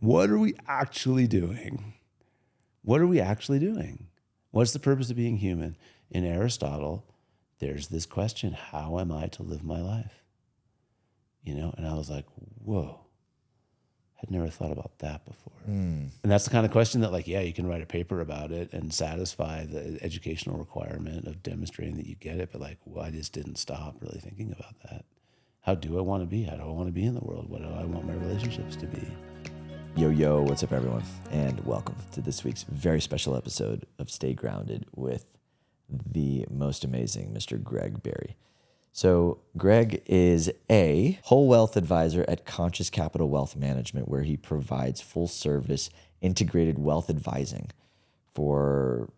what are we actually doing? What are we actually doing? What's the purpose of being human? In Aristotle, there's this question, how am I to live my life? You know, and I was like, whoa, had never thought about that before. And that's the kind of question that, like, yeah, you can write a paper about it and satisfy the educational requirement of demonstrating that you get it. But like, well, I just didn't stop really thinking about that. How do I want to be? How do I want to be in the world? What do I want my relationships to be? Yo, what's up, everyone? And welcome to this week's very special episode of Stay Grounded with the most amazing Mr. Greg Berry. So Greg is a whole wealth advisor at Conscious Capital Wealth Management, where he provides full service integrated wealth advising for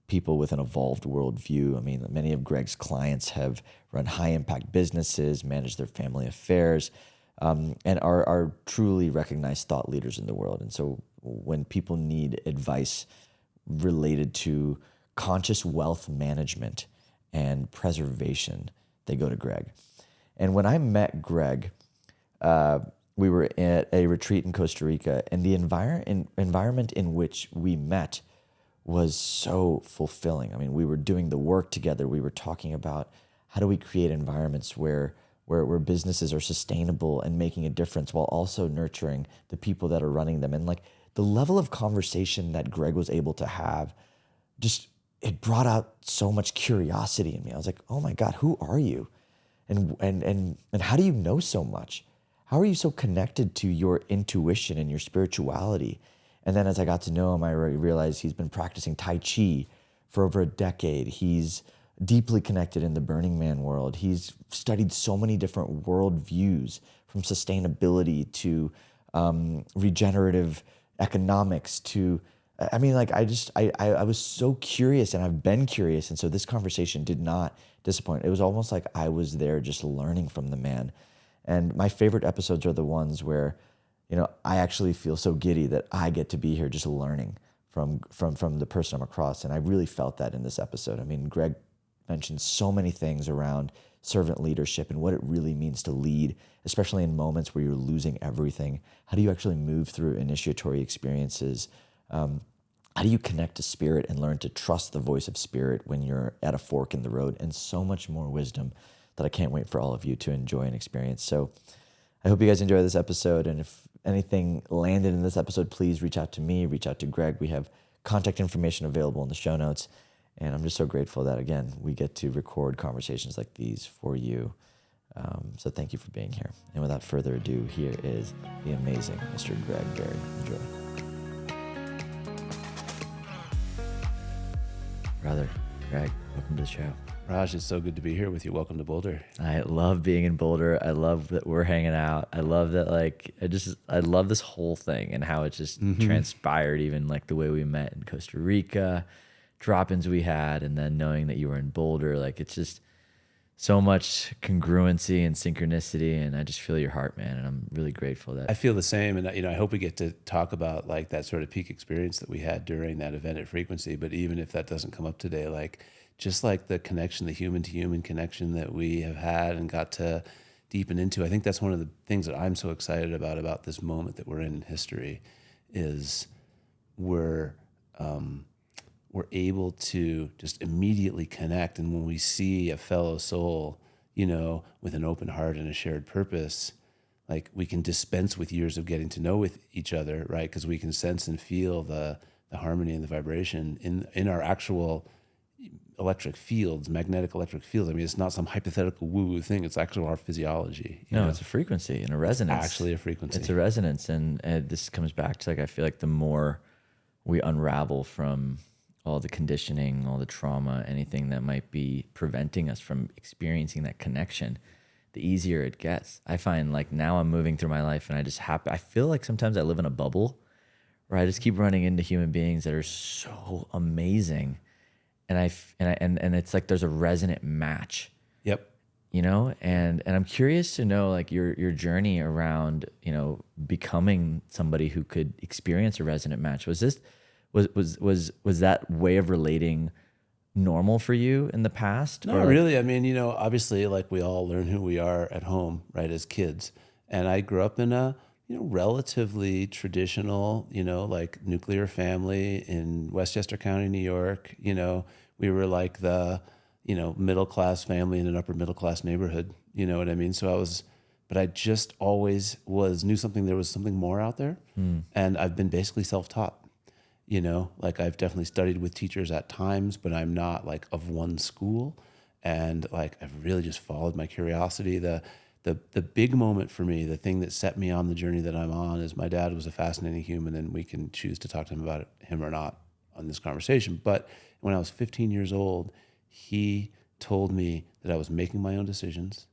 people with an evolved worldview. I mean, many of Greg's clients have run high impact businesses, managed their family affairs, and are truly recognized thought leaders in the world. And so when people need advice related to conscious wealth management and preservation, they go to Greg. And when I met Greg, we were at a retreat in Costa Rica, and the environment in which we met was so fulfilling. I mean, we were doing the work together. We were talking about how do we create environments where businesses are sustainable and making a difference while also nurturing the people that are running them. And like the level of conversation that Greg was able to have, just it brought out so much curiosity in me. I was like, oh my God, who are you? And how do you know so much? How are you so connected to your intuition and your spirituality? And then as I got to know him, I realized he's been practicing Tai Chi for over a decade. He's deeply connected in the Burning Man world. He's studied so many different worldviews, from sustainability to regenerative economics to, I mean, like I was so curious, and I've been curious. And so this conversation did not disappoint. It was almost like I was there just learning from the man. And my favorite episodes are the ones where, you know, I actually feel so giddy that I get to be here just learning from the person I'm across. And I really felt that in this episode. I mean, Greg mentioned so many things around servant leadership and what it really means to lead, especially in moments where you're losing everything. How do you actually move through initiatory experiences? How do you connect to spirit and learn to trust the voice of spirit when you're at a fork in the road? And so much more wisdom that I can't wait for all of you to enjoy and experience. So I hope you guys enjoy this episode. And if anything landed in this episode, please reach out to me, reach out to Greg. We have contact information available in the show notes. And I'm just so grateful that, again, we get to record conversations like these for you. So thank you for being here. And without further ado, here is the amazing Mr. Greg Berry. Enjoy. Brother, Greg, welcome to the show. Raj, it's so good to be here with you. Welcome to Boulder. I love being in Boulder. I love that we're hanging out. I love that, like, I love this whole thing and how it just transpired, even like the way we met in Costa Rica, drop-ins we had, and then knowing that you were in Boulder. Like, it's just so much congruency and synchronicity, and I just feel your heart, man, and I'm really grateful that I feel the same, and you know, I hope we get to talk about like that sort of peak experience that we had during that event at Frequency. But even if that doesn't come up today, like just like the connection, the human to human connection that we have had and got to deepen into, I think that's one of the things that I'm so excited about this moment that we're in history, is we're able to just immediately connect. And when we see a fellow soul, you know, with an open heart and a shared purpose, like we can dispense with years of getting to know with each other, right? Because we can sense and feel the harmony and the vibration in our actual electric fields, magnetic electric fields. I mean, it's not some hypothetical woo-woo thing. It's actually our physiology. No, it's a frequency and a resonance. It's actually a frequency. It's a resonance. And this comes back to, like, I feel like the more we unravel from all the conditioning, all the trauma, anything that might be preventing us from experiencing that connection, the easier it gets. I find, like, now I'm moving through my life and I feel like sometimes I live in a bubble where I just keep running into human beings that are so amazing. And it's like there's a resonant match. Yep. You know, and I'm curious to know, like, your journey around, you know, becoming somebody who could experience a resonant match. Was that way of relating normal for you in the past? Not really. I mean, you know, obviously, like, we all learn who we are at home, right, as kids. And I grew up in a, relatively traditional, like nuclear family in Westchester County, New York. We were like the, middle class family in an upper middle class neighborhood. You know what I mean? But I just always knew there was something more out there. And I've been basically self-taught. Like I've definitely studied with teachers at times, but I'm not like of one school. And like I've really just followed my curiosity. The big moment for me, the thing that set me on the journey that I'm on, is my dad was a fascinating human, and we can choose to talk to him about him or not on this conversation. But when I was 15 years old, he told me that I was making my own decisions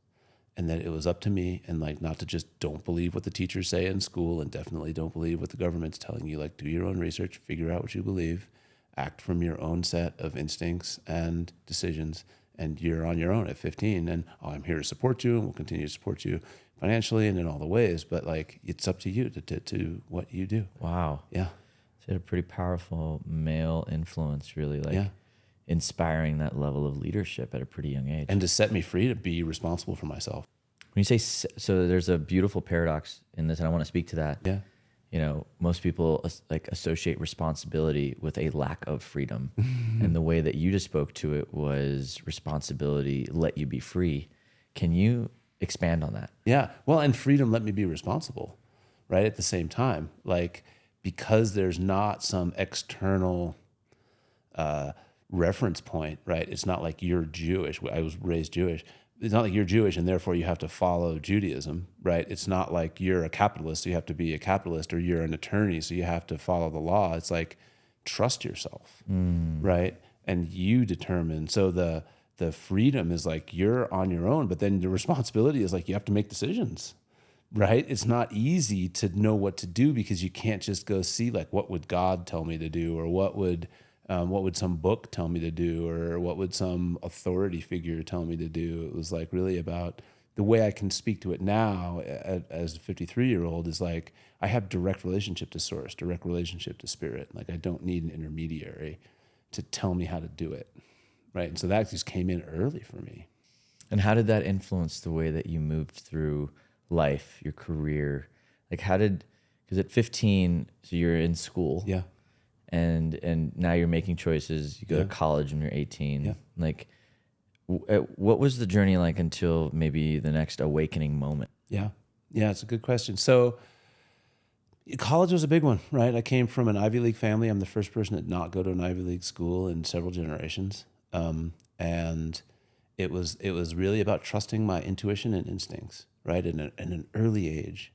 and that it was up to me, and like not to just don't believe what the teachers say in school, and definitely don't believe what the government's telling you. Like, do your own research, figure out what you believe, act from your own set of instincts and decisions. And you're on your own at 15, and I'm here to support you, and we'll continue to support you financially and in all the ways. But like, it's up to you to what you do. Wow. Yeah. So a pretty powerful male influence, really, like inspiring that level of leadership at a pretty young age. And to set me free to be responsible for myself. When you say, so there's a beautiful paradox in this, and I want to speak to that. Yeah. Most people like associate responsibility with a lack of freedom. And the way that you just spoke to it was responsibility let you be free. Can you expand on that? Yeah. Well, and freedom let me be responsible, right? At the same time, like, because there's not some external reference point, right? It's not like you're Jewish. I was raised Jewish. It's not like you're Jewish and therefore you have to follow Judaism, right? It's not like you're a capitalist, so you have to be a capitalist, or you're an attorney, so you have to follow the law. It's like, trust yourself, right? And you determine. So the freedom is like you're on your own, but then the responsibility is like you have to make decisions, right? It's not easy to know what to do, because you can't just go see like, what would God tell me to do, or what would some book tell me to do, or what would some authority figure tell me to do. It was like really about the way I can speak to it now as a 53-year-old is like, I have direct relationship to source, direct relationship to spirit. Like, I don't need an intermediary to tell me how to do it, right? And so that just came in early for me. And how did that influence the way that you moved through life, your career? Like, because at 15, so you're in school. Yeah. And now you're making choices. You go to college when you're 18. Yeah. Like, what was the journey like until maybe the next awakening moment? Yeah, it's a good question. So college was a big one, right? I came from an Ivy League family. I'm the first person to not go to an Ivy League school in several generations. And it was really about trusting my intuition and instincts, right? In an early age.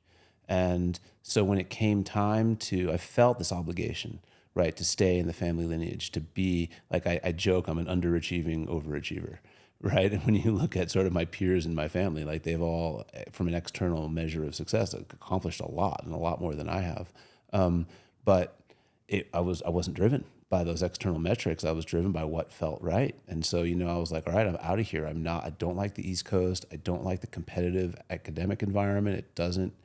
And so when it came time I felt this obligation, right, to stay in the family lineage, to be, like, I joke, I'm an underachieving overachiever, right? And when you look at sort of my peers in my family, like, they've all, from an external measure of success, accomplished a lot, and a lot more than I have. But I wasn't driven by those external metrics. I was driven by what felt right. And so, I was like, all right, I'm out of here. I don't like the East Coast. I don't like the competitive academic environment. It doesn't,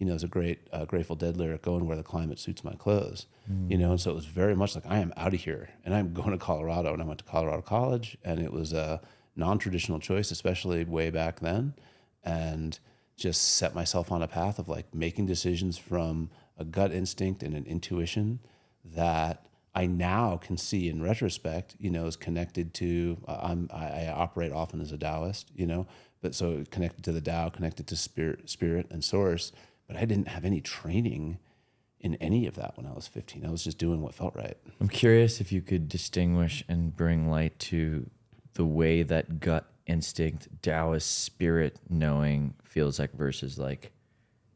there's a great Grateful Dead lyric, going where the climate suits my clothes, and so it was very much like, I am out of here and I'm going to Colorado. And I went to Colorado College, and it was a non-traditional choice, especially way back then, and just set myself on a path of like making decisions from a gut instinct and an intuition that I now can see in retrospect, is connected to, I operate often as a Taoist, but so connected to the Tao, connected to spirit and source. But I didn't have any training in any of that when I was 15. I was just doing what felt right. I'm curious if you could distinguish and bring light to the way that gut instinct, Taoist spirit knowing feels like versus like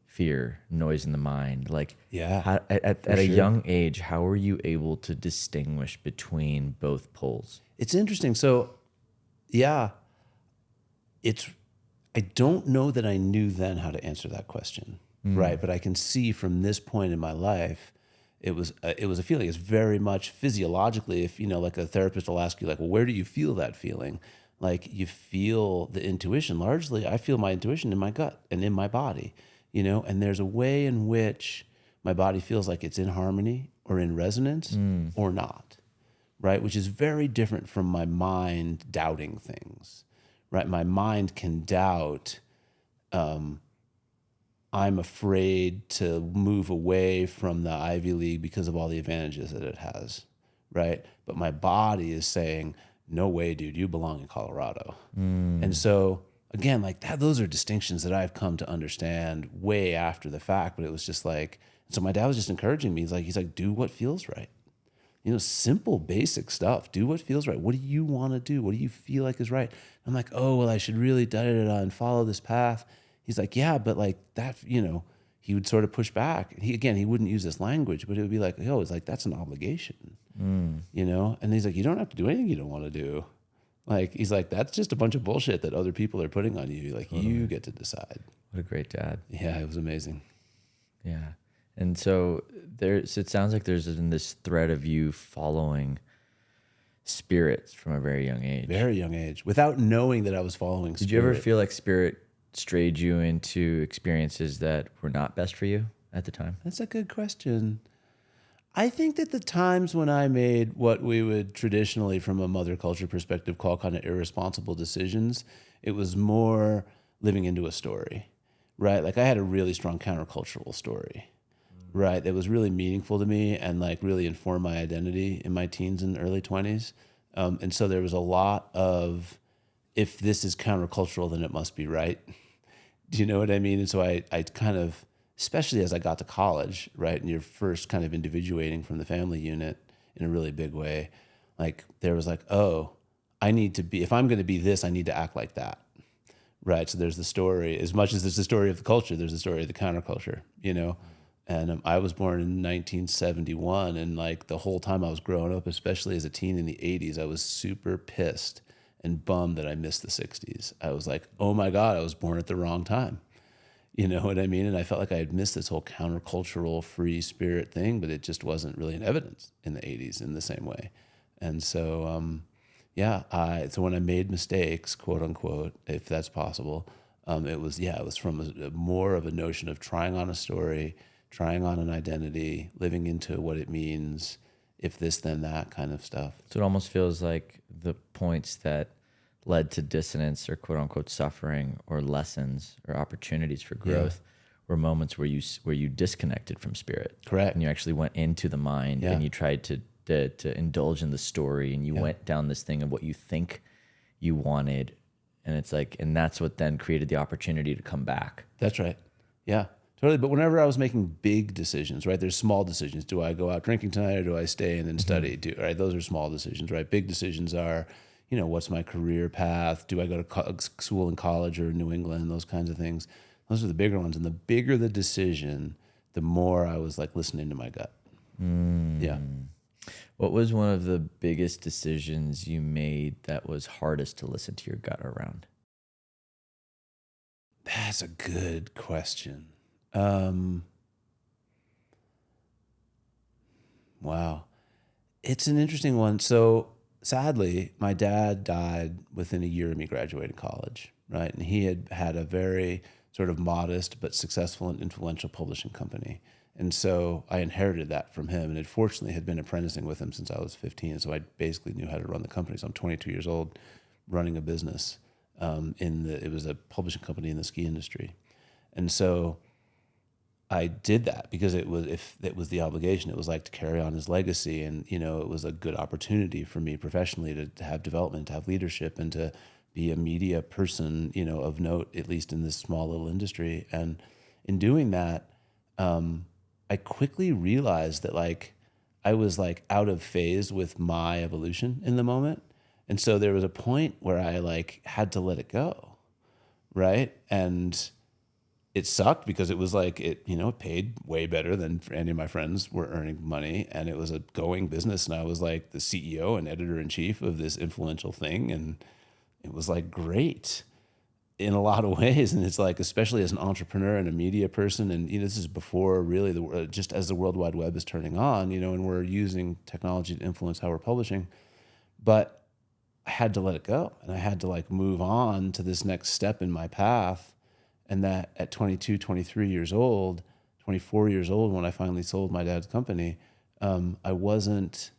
fear, noise in the mind. Like, at a young age, how were you able to distinguish between both poles? It's interesting. So, I don't know that I knew then how to answer that question. Right. But I can see from this point in my life, it was a feeling. It's very much physiologically, if, like a therapist will ask you, like, well, where do you feel that feeling? Like, you feel the intuition. Largely, I feel my intuition in my gut and in my body, and there's a way in which my body feels like it's in harmony or in resonance or not. Right. Which is very different from my mind doubting things. Right. My mind can doubt, I'm afraid to move away from the Ivy League because of all the advantages that it has, right? But my body is saying, no way, dude, you belong in Colorado. And so again, like that, those are distinctions that I've come to understand way after the fact, but it was just like, so my dad was just encouraging me. He's like, do what feels right. You know, simple, basic stuff. Do what feels right. What do you want to do? What do you feel like is right? I'm like, oh, well, I should really da-da-da-da and follow this path. He's like, yeah, but like that, you know, he would sort of push back. He wouldn't use this language, but it would be like, yo, it's like, that's an obligation, you know? And he's like, you don't have to do anything you don't want to do. Like, he's like, that's just a bunch of bullshit that other people are putting on you. Like, you get to decide. What a great dad. Yeah, it was amazing. Yeah. And so it sounds like there's been this thread of you following spirit from a very young age. Very young age, without knowing that I was following spirit. Did you ever feel like spirit strayed you into experiences that were not best for you at the time? That's a good question. I think that the times when I made what we would traditionally, from a mother culture perspective, call kind of irresponsible decisions, it was more living into a story, right? Like I had a really strong countercultural story, right? That was really meaningful to me and like really informed my identity in my teens and early 20s. And so there was a lot of, if this is countercultural, then it must be right. Do you know what I mean? And so I kind of, especially as I got to college, right? And you're first kind of individuating from the family unit in a really big way. Like there was like, oh, I need to be, if I'm going to be this, I need to act like that. Right. So there's the story, as much as there's the story of the culture, there's the story of the counterculture, you know? And I was born in 1971. And like the whole time I was growing up, especially as a teen in the 80s, I was super pissed and bummed that I missed the 60s. I was like, oh my God, I was born at the wrong time. You know what I mean? And I felt like I had missed this whole countercultural free spirit thing, but it just wasn't really in evidence in the 80s in the same way. And so, so when I made mistakes, quote unquote, if that's possible, it was from more of a notion of trying on a story, trying on an identity, living into what it means, if this, then that kind of stuff. So it almost feels like the points that led to dissonance or quote unquote suffering or lessons or opportunities for growth were moments where you disconnected from spirit. Correct. And you actually went into the mind and you tried to indulge in the story and you went down this thing of what you think you wanted. And it's like, and that's what then created the opportunity to come back. That's right. Yeah, totally. But whenever I was making big decisions, right, there's small decisions. Do I go out drinking tonight or do I stay and then study? Right, those are small decisions, right? Big decisions are, you know, what's my career path? Do I go to school in college or New England? Those kinds of things. Those are the bigger ones. And the bigger the decision, the more I was like listening to my gut. Yeah. What was one of the biggest decisions you made that was hardest to listen to your gut around? That's a good question. Wow. It's an interesting one. So sadly, my dad died within a year of me graduating college, right? And he had a very sort of modest but successful and influential publishing company. And so I inherited that from him, and it fortunately had been apprenticing with him since I was 15. So I basically knew how to run the company. So I'm 22 years old, running a business. It was a publishing company in the ski industry, and so I did that because it was the obligation. It was like to carry on his legacy, and you know, it was a good opportunity for me professionally to have development, to have leadership, and to be a media person, you know, of note, at least in this small little industry. And in doing that, I quickly realized that like I was like out of phase with my evolution in the moment. And so there was a point where I like had to let it go. Right. And it sucked because it was like, it paid way better than any of my friends were earning money. And it was a going business. And I was like the CEO and editor in chief of this influential thing. And it was like great in a lot of ways. And it's like, especially as an entrepreneur and a media person, and you know, this is before really just as the World Wide Web is turning on, you know, and we're using technology to influence how we're publishing. But I had to let it go, and I had to like move on to this next step in my path. And that at 22, 23 years old, 24 years old, when I finally sold my dad's company, it wasn't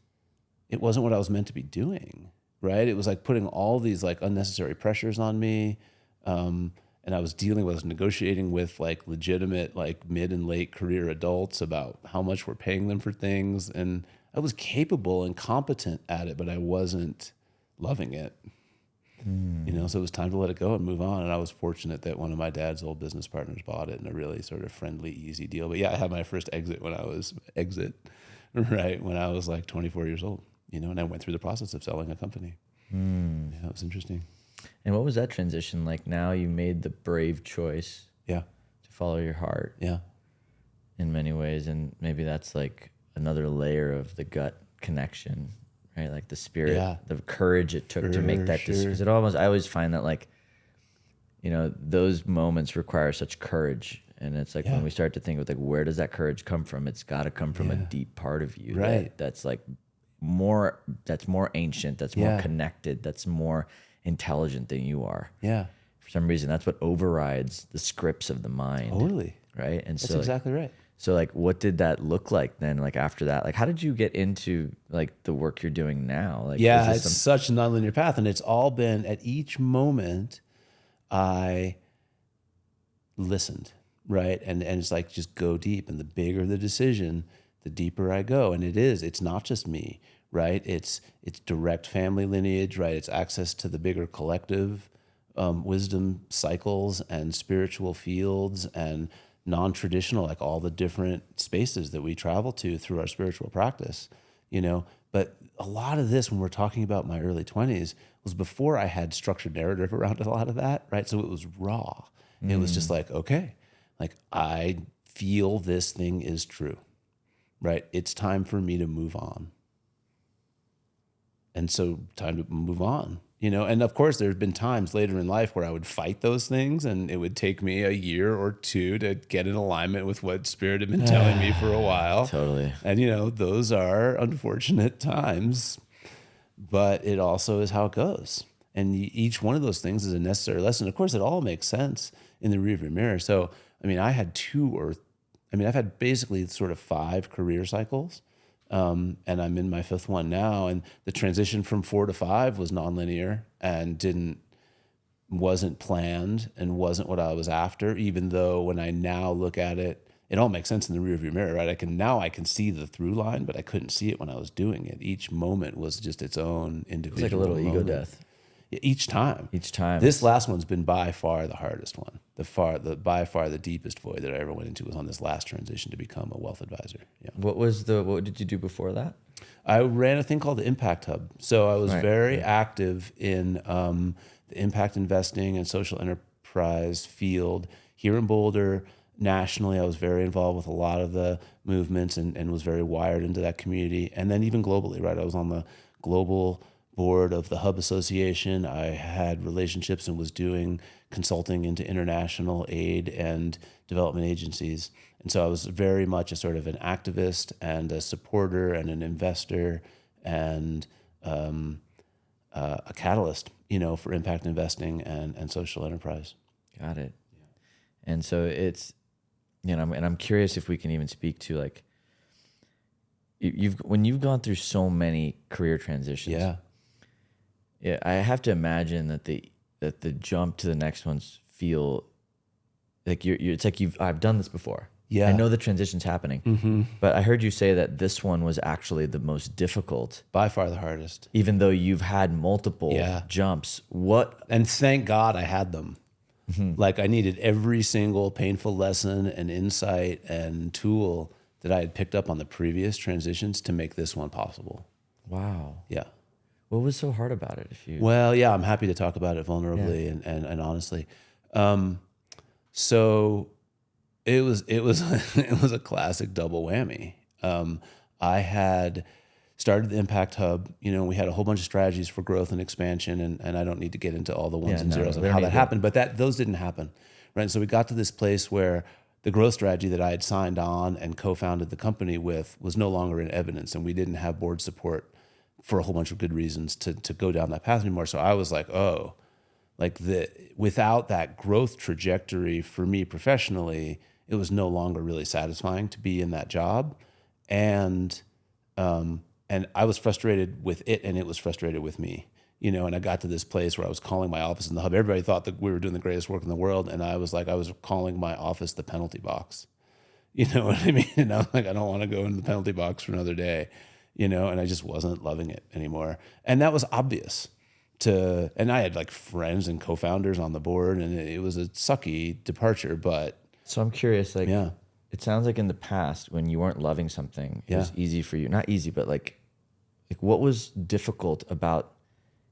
what I was meant to be doing. Right. It was like putting all these like unnecessary pressures on me. And And I was negotiating with like legitimate, like mid and late career adults about how much we're paying them for things. And I was capable and competent at it, but I wasn't loving it. So it was time to let it go and move on. And I was fortunate that one of my dad's old business partners bought it in a really sort of friendly, easy deal. But yeah, I had my first exit when I was like 24 years old, and I went through the process of selling a company. Yeah, it was interesting. And what was that transition like? Now you made the brave choice Yeah. to follow your heart Yeah. in many ways. And maybe that's like another layer of the gut connection, right? Like the spirit, the courage it took to make that decision. Because I always find that like, those moments require such courage. And it's like when we start to think of like, where does that courage come from? It's got to come from a deep part of you. Right. That's like that's more ancient, that's more connected, that's more intelligent than you are. Yeah. For some reason, that's what overrides the scripts of the mind. Totally. Right. And That's exactly right. So like, what did that look like then? Like after that, like, how did you get into like the work you're doing now? Like, it's such a nonlinear path, and it's all been at each moment I listened, right? And it's like, just go deep, and the bigger the decision, the deeper I go. And it's not just me, right? It's direct family lineage, right? It's access to the bigger collective wisdom cycles and spiritual fields and non-traditional, like all the different spaces that we travel to through our spiritual practice, But a lot of this, when we're talking about my early 20s, was before I had structured narrative around a lot of that, right? So it was raw. It was just like, okay, like I feel this thing is true, right? It's time for me to move on. And so time to move on. And of course, there's been times later in life where I would fight those things, and it would take me a year or two to get in alignment with what Spirit had been telling me for a while. Totally. And, those are unfortunate times, but it also is how it goes. And each one of those things is a necessary lesson. Of course, it all makes sense in the rearview mirror. So, I've had basically sort of 5 career cycles. And I'm in my 5th one now, and the transition from 4 to 5 was nonlinear and wasn't planned and wasn't what I was after, even though when I now look at it, it all makes sense in the rearview mirror, right? I can see the through line, but I couldn't see it when I was doing it. Each moment was just its own individual. It's like a little ego moment. death. Each time. This last one's been by far the hardest one. By far the deepest void that I ever went into was on this last transition to become a wealth advisor. Yeah. What did you do before that? I ran a thing called the Impact Hub. So I was very active in the impact investing and social enterprise field here in Boulder. Nationally, I was very involved with a lot of the movements and was very wired into that community. And then even globally, right? I was on the global board of the Hub Association. I had relationships and was doing consulting into international aid and development agencies. And so I was very much a sort of an activist and a supporter and an investor and a catalyst, for impact investing and social enterprise. Got it. Yeah. And so it's, and I'm curious if we can even speak to like, when you've gone through so many career transitions. Yeah, I have to imagine that the jump to the next ones feel like it's like I've done this before. Yeah, I know the transition's happening, but I heard you say that this one was actually the most difficult, by far the hardest. Even though you've had multiple jumps, and thank God I had them. Like I needed every single painful lesson and insight and tool that I had picked up on the previous transitions to make this one possible. Wow. Yeah. What was so hard about it? Well, yeah, I'm happy to talk about it vulnerably and honestly. So it was it was a classic double whammy. I had started the Impact Hub. We had a whole bunch of strategies for growth and expansion, and I don't need to get into all the ones and zeros of how that happened, but those didn't happen, right? And so we got to this place where the growth strategy that I had signed on and co-founded the company with was no longer in evidence, and we didn't have board support for a whole bunch of good reasons to go down that path anymore. So I was like, without that growth trajectory for me professionally, it was no longer really satisfying to be in that job. And I was frustrated with it, and it was frustrated with me. and I got to this place where I was calling my office in the hub. Everybody thought that we were doing the greatest work in the world. And I was calling my office the penalty box. You know what I mean? And I was like, I don't want to go into the penalty box for another day, and I just wasn't loving it anymore. And that was obvious and I had like friends and co-founders on the board, and it was a sucky departure, but. So I'm curious, like, Yeah. it sounds like in the past when you weren't loving something, it was easy for you. Not easy, but like what was difficult about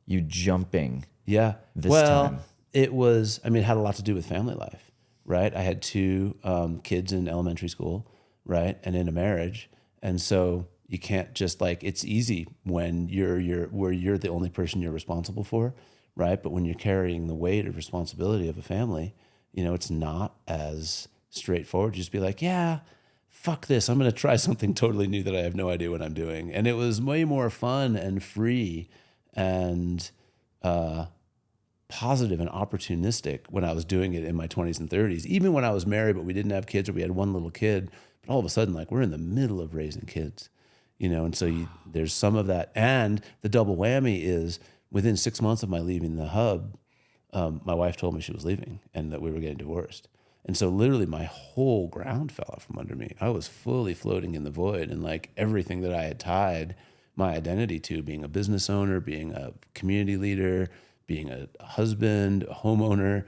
you jumping this time? It had a lot to do with family life, right? I had 2 kids in elementary school, right? And in a marriage. And so you can't just it's easy when you're the only person you're responsible for, right? But when you're carrying the weight of responsibility of a family, it's not as straightforward. Just be like, yeah, fuck this. I'm going to try something totally new that I have no idea what I'm doing. And it was way more fun and free and positive and opportunistic when I was doing it in my 20s and 30s. Even when I was married, but we didn't have kids, or we had one little kid. But all of a sudden, we're in the middle of raising kids, and so there's some of that. And the double whammy is within 6 months of my leaving the hub, my wife told me she was leaving and that we were getting divorced. And so literally my whole ground fell out from under me. I was fully floating in the void, and everything that I had tied my identity to, being a business owner, being a community leader, being a husband, a homeowner,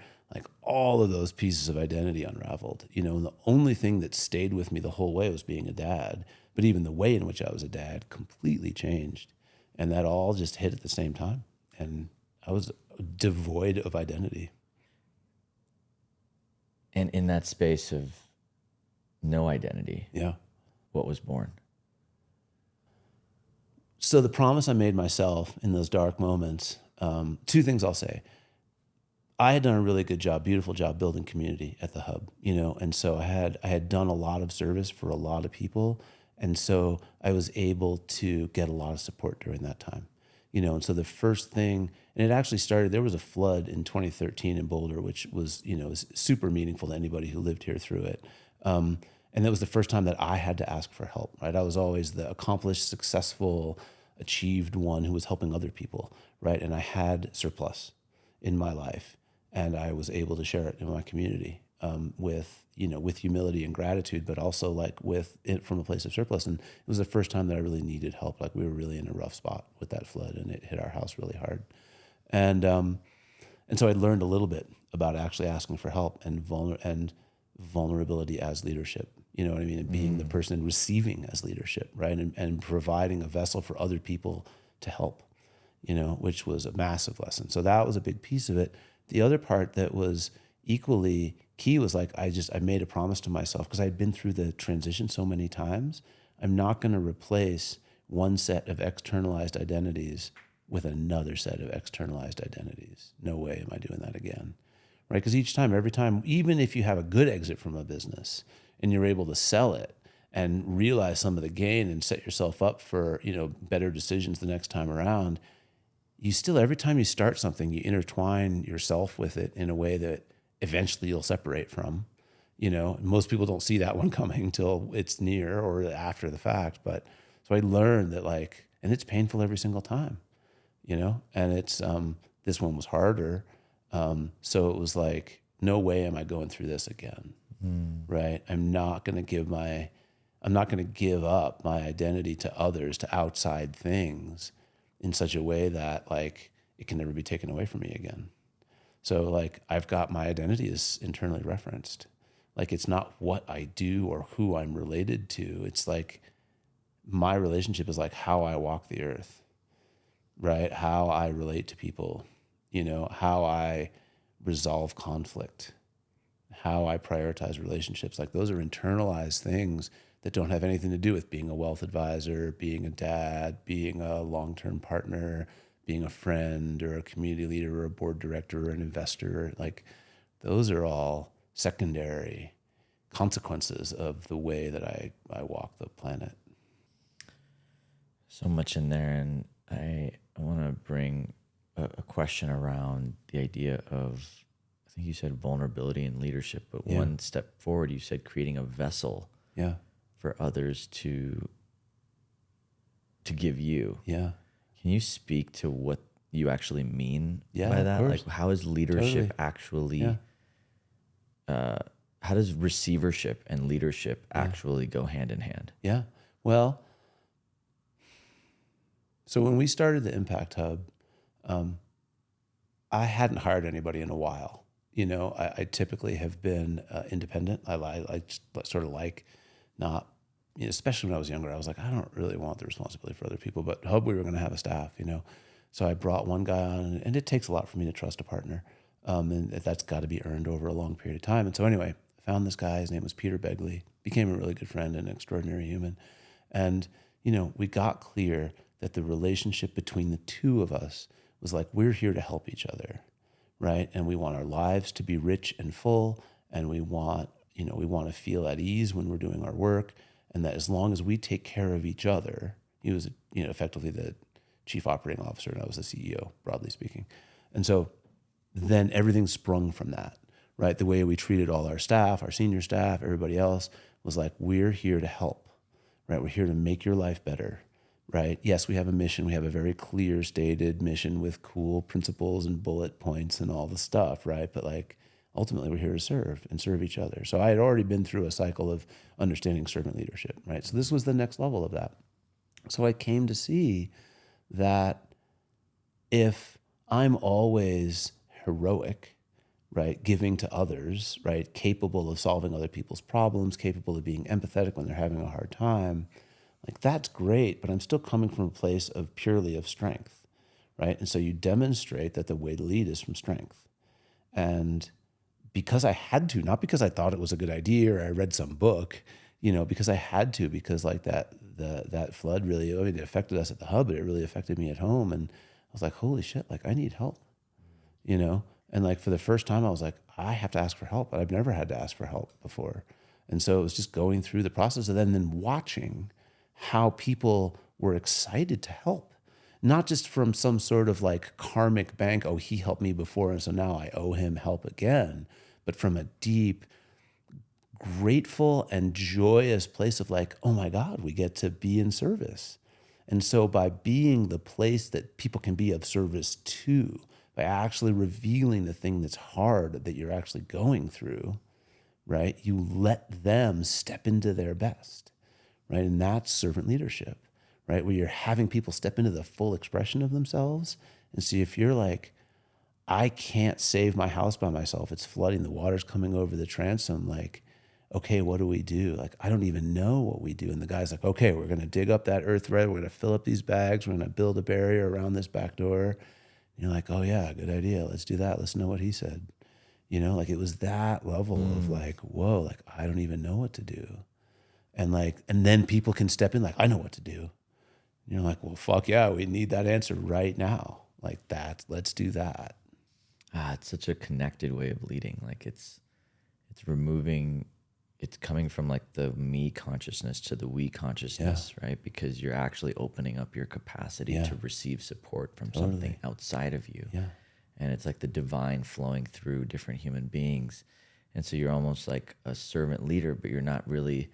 all of those pieces of identity unraveled, and the only thing that stayed with me the whole way was being a dad. But even the way in which I was a dad completely changed. And that all just hit at the same time. And I was devoid of identity. And in that space of no identity, what was born? So the promise I made myself in those dark moments, 2 things I'll say. I had done a really good job, beautiful job building community at the hub, and so I had done a lot of service for a lot of people. And so I was able to get a lot of support during that time, and so the first thing, and it actually started, there was a flood in 2013 in Boulder, which was, was super meaningful to anybody who lived here through it. And that was the first time that I had to ask for help, right? I was always the accomplished, successful, achieved one who was helping other people, right? And I had surplus in my life, and I was able to share it in my community with humility and gratitude, but also with it from a place of surplus. And it was the first time that I really needed help. We were really in a rough spot with that flood, and it hit our house really hard. And so I learned a little bit about actually asking for help and vulnerability as leadership. You know what I mean? And being the person receiving as leadership, right? And providing a vessel for other people to help, which was a massive lesson. So that was a big piece of it. The other part that was equally key was I made a promise to myself, because I had been through the transition so many times. I'm not going to replace one set of externalized identities with another set of externalized identities. No way am I doing that again, right? Because every time, even if you have a good exit from a business and you're able to sell it and realize some of the gain and set yourself up for, better decisions the next time around, you still, every time you start something, you intertwine yourself with it in a way that eventually you'll separate from. Most people don't see that one coming until it's near or after the fact. But so I learned that and it's painful every single time, and it's, this one was harder. So it was no way am I going through this again. Right. I'm not going to give up my identity to others, to outside things in such a way that it can never be taken away from me again. So I've got my identity is internally referenced. It's not what I do or who I'm related to. It's my relationship is how I walk the earth, right? How I relate to people, how I resolve conflict, how I prioritize relationships. Those are internalized things that don't have anything to do with being a wealth advisor, being a dad, being a long-term partner, being a friend or a community leader or a board director or an investor. Those are all secondary consequences of the way that I walk the planet. So much in there. And I want to bring a question around the idea of, I think you said vulnerability and leadership, but one step forward, you said creating a vessel for others to give you. Yeah. Can you speak to what, you actually mean Yeah, by of that? course. Like, how is leadership Totally. actually, Yeah. how does receivership and leadership actually go hand in hand? Yeah. Well, so when we started the Impact Hub, I hadn't hired anybody in a while. I typically have been independent. I just sort of like not, especially when I was younger, I was like, I don't really want the responsibility for other people. But Hub, we were going to have a staff, So I brought one guy on, and it takes a lot for me to trust a partner. And that's got to be earned over a long period of time. And so anyway, I found this guy. His name was Peter Begley. Became a really good friend and an extraordinary human. And, we got clear that the relationship between the two of us was like, we're here to help each other, right? And we want our lives to be rich and full, and we want to feel at ease when we're doing our work, and that as long as we take care of each other, he was, effectively the chief operating officer, and I was the CEO, broadly speaking. And so then everything sprung from that, right? The way we treated all our staff, our senior staff, everybody else was like, we're here to help, right? We're here to make your life better. Right? Yes, we have a mission. We have a very clear stated mission with cool principles and bullet points and all the stuff, right? But like ultimately we're here to serve and serve each other. So I had already been through a cycle of understanding servant leadership, right? So this was the next level of that. So I came to see that if I'm always heroic, right, giving to others, right, capable of solving other people's problems, capable of being empathetic when they're having a hard time, like that's great, but I'm still coming from a place of purely of strength, right? And so you demonstrate that the way to lead is from strength. And because I had to, not because I thought it was a good idea or I read some book, because I had to, because like that flood really, it affected us at the Hub, but it really affected me at home. And I was like, holy shit, like I need help, And like for the first time I was like, I have to ask for help. I've never had to ask for help before. And so it was just going through the process of then watching how people were excited to help, not just from some sort of like karmic bank, oh, he helped me before, and so now I owe him help again, but from a deep, grateful and joyous place of like, oh my God, we get to be in service. And so by being the place that people can be of service to, by actually revealing the thing that's hard that you're actually going through, right, you let them step into their best. Right? And that's servant leadership, right? Where you're having people step into the full expression of themselves and see if you're like, I can't save my house by myself. It's flooding. The water's coming over the transom. Like, okay, what do we do? Like, I don't even know what we do. And the guy's like, okay, we're going to dig up that earth thread. We're going to fill up these bags. We're going to build a barrier around this back door. And you're like, oh yeah, good idea. Let's do that. Let's know what he said. Like it was that level of like, whoa, like I don't even know what to do. And then people can step in like, I know what to do. And you're like, well, fuck yeah, we need that answer right now. Like let's do that. It's such a connected way of leading. Like it's coming from like the me consciousness to the we consciousness, right? Because you're actually opening up your capacity to receive support from something outside of you. Yeah. And it's like the divine flowing through different human beings. And so you're almost like a servant leader, but you're not really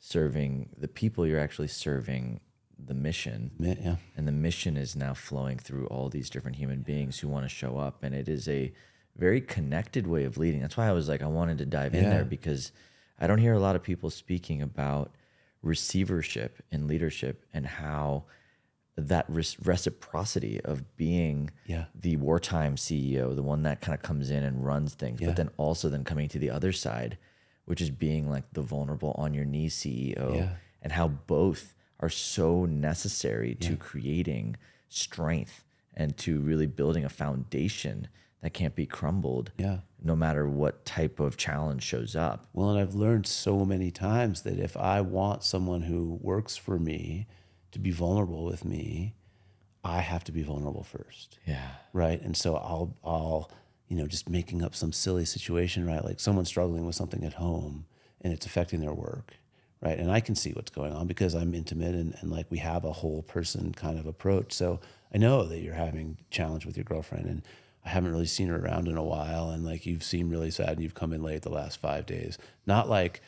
serving the people, you're actually serving the mission. Yeah. And the mission is now flowing through all these different human beings who want to show up. And it is a very connected way of leading. That's why I was like, I wanted to dive in there, because I don't hear a lot of people speaking about receivership in leadership and how that reciprocity of being the wartime CEO, the one that kind of comes in and runs things, but then also then coming to the other side, which is being like the vulnerable on your knees CEO, and how both are so necessary to creating strength and to really building a foundation that can't be crumbled no matter what type of challenge shows up. Well, and I've learned so many times that if I want someone who works for me to be vulnerable with me, I have to be vulnerable first. Yeah. Right. And so I'll, just making up some silly situation, right? Like someone's struggling with something at home and it's affecting their work. Right. And I can see what's going on because I'm intimate and like we have a whole person kind of approach. So I know that you're having challenge with your girlfriend and I haven't really seen her around in a while. And like, you've seemed really sad and you've come in late the last 5 days. Not like,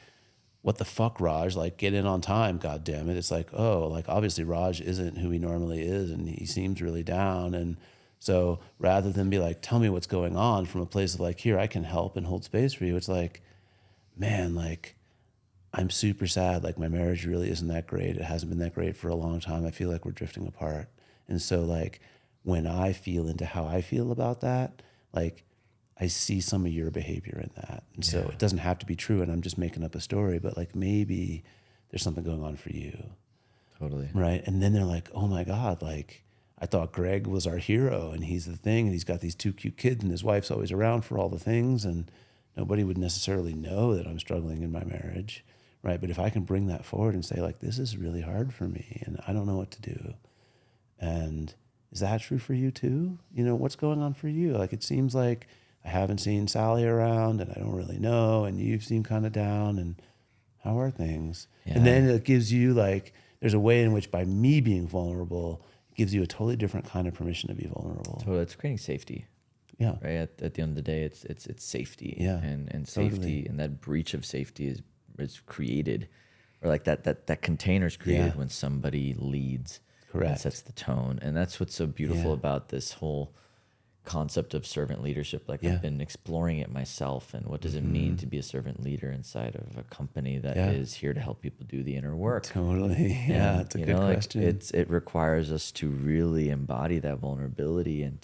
what the fuck, Raj? Like, get in on time, God damn it. It's like, oh, like obviously Raj isn't who he normally is and he seems really down. And So rather than be like, tell me what's going on from a place of like, here, I can help and hold space for you. It's like, man, like, I'm super sad. Like, my marriage really isn't that great. It hasn't been that great for a long time. I feel like we're drifting apart. And so like, when I feel into how I feel about that, like, I see some of your behavior in that. And so it doesn't have to be true and I'm just making up a story, but like, maybe there's something going on for you. Totally. Right. And then they're like, oh my God, like, I thought Greg was our hero and he's the thing. And he's got these 2 cute kids and his wife's always around for all the things. And nobody would necessarily know that I'm struggling in my marriage. Right. But if I can bring that forward and say like, this is really hard for me and I don't know what to do. And is that true for you too? You know, what's going on for you? Like, it seems like I haven't seen Sally around and I don't really know. And you seem kind of down and how are things? Yeah. And then it gives you like, there's a way in which by me being vulnerable, it gives you a totally different kind of permission to be vulnerable. Totally. It's creating safety. Yeah. Right. At the end of the day, it's safety. Yeah. And safety Totally. and that breach of safety is created, or like that container is created when somebody leads. Correct. And sets the tone. And that's what's so beautiful Yeah. about this whole concept of servant leadership. Like I've been exploring it myself, and what does it mean to be a servant leader inside of a company that is here to help people do the inner work? Totally. Yeah. And, It's a you good know, like, question. it requires us to really embody that vulnerability and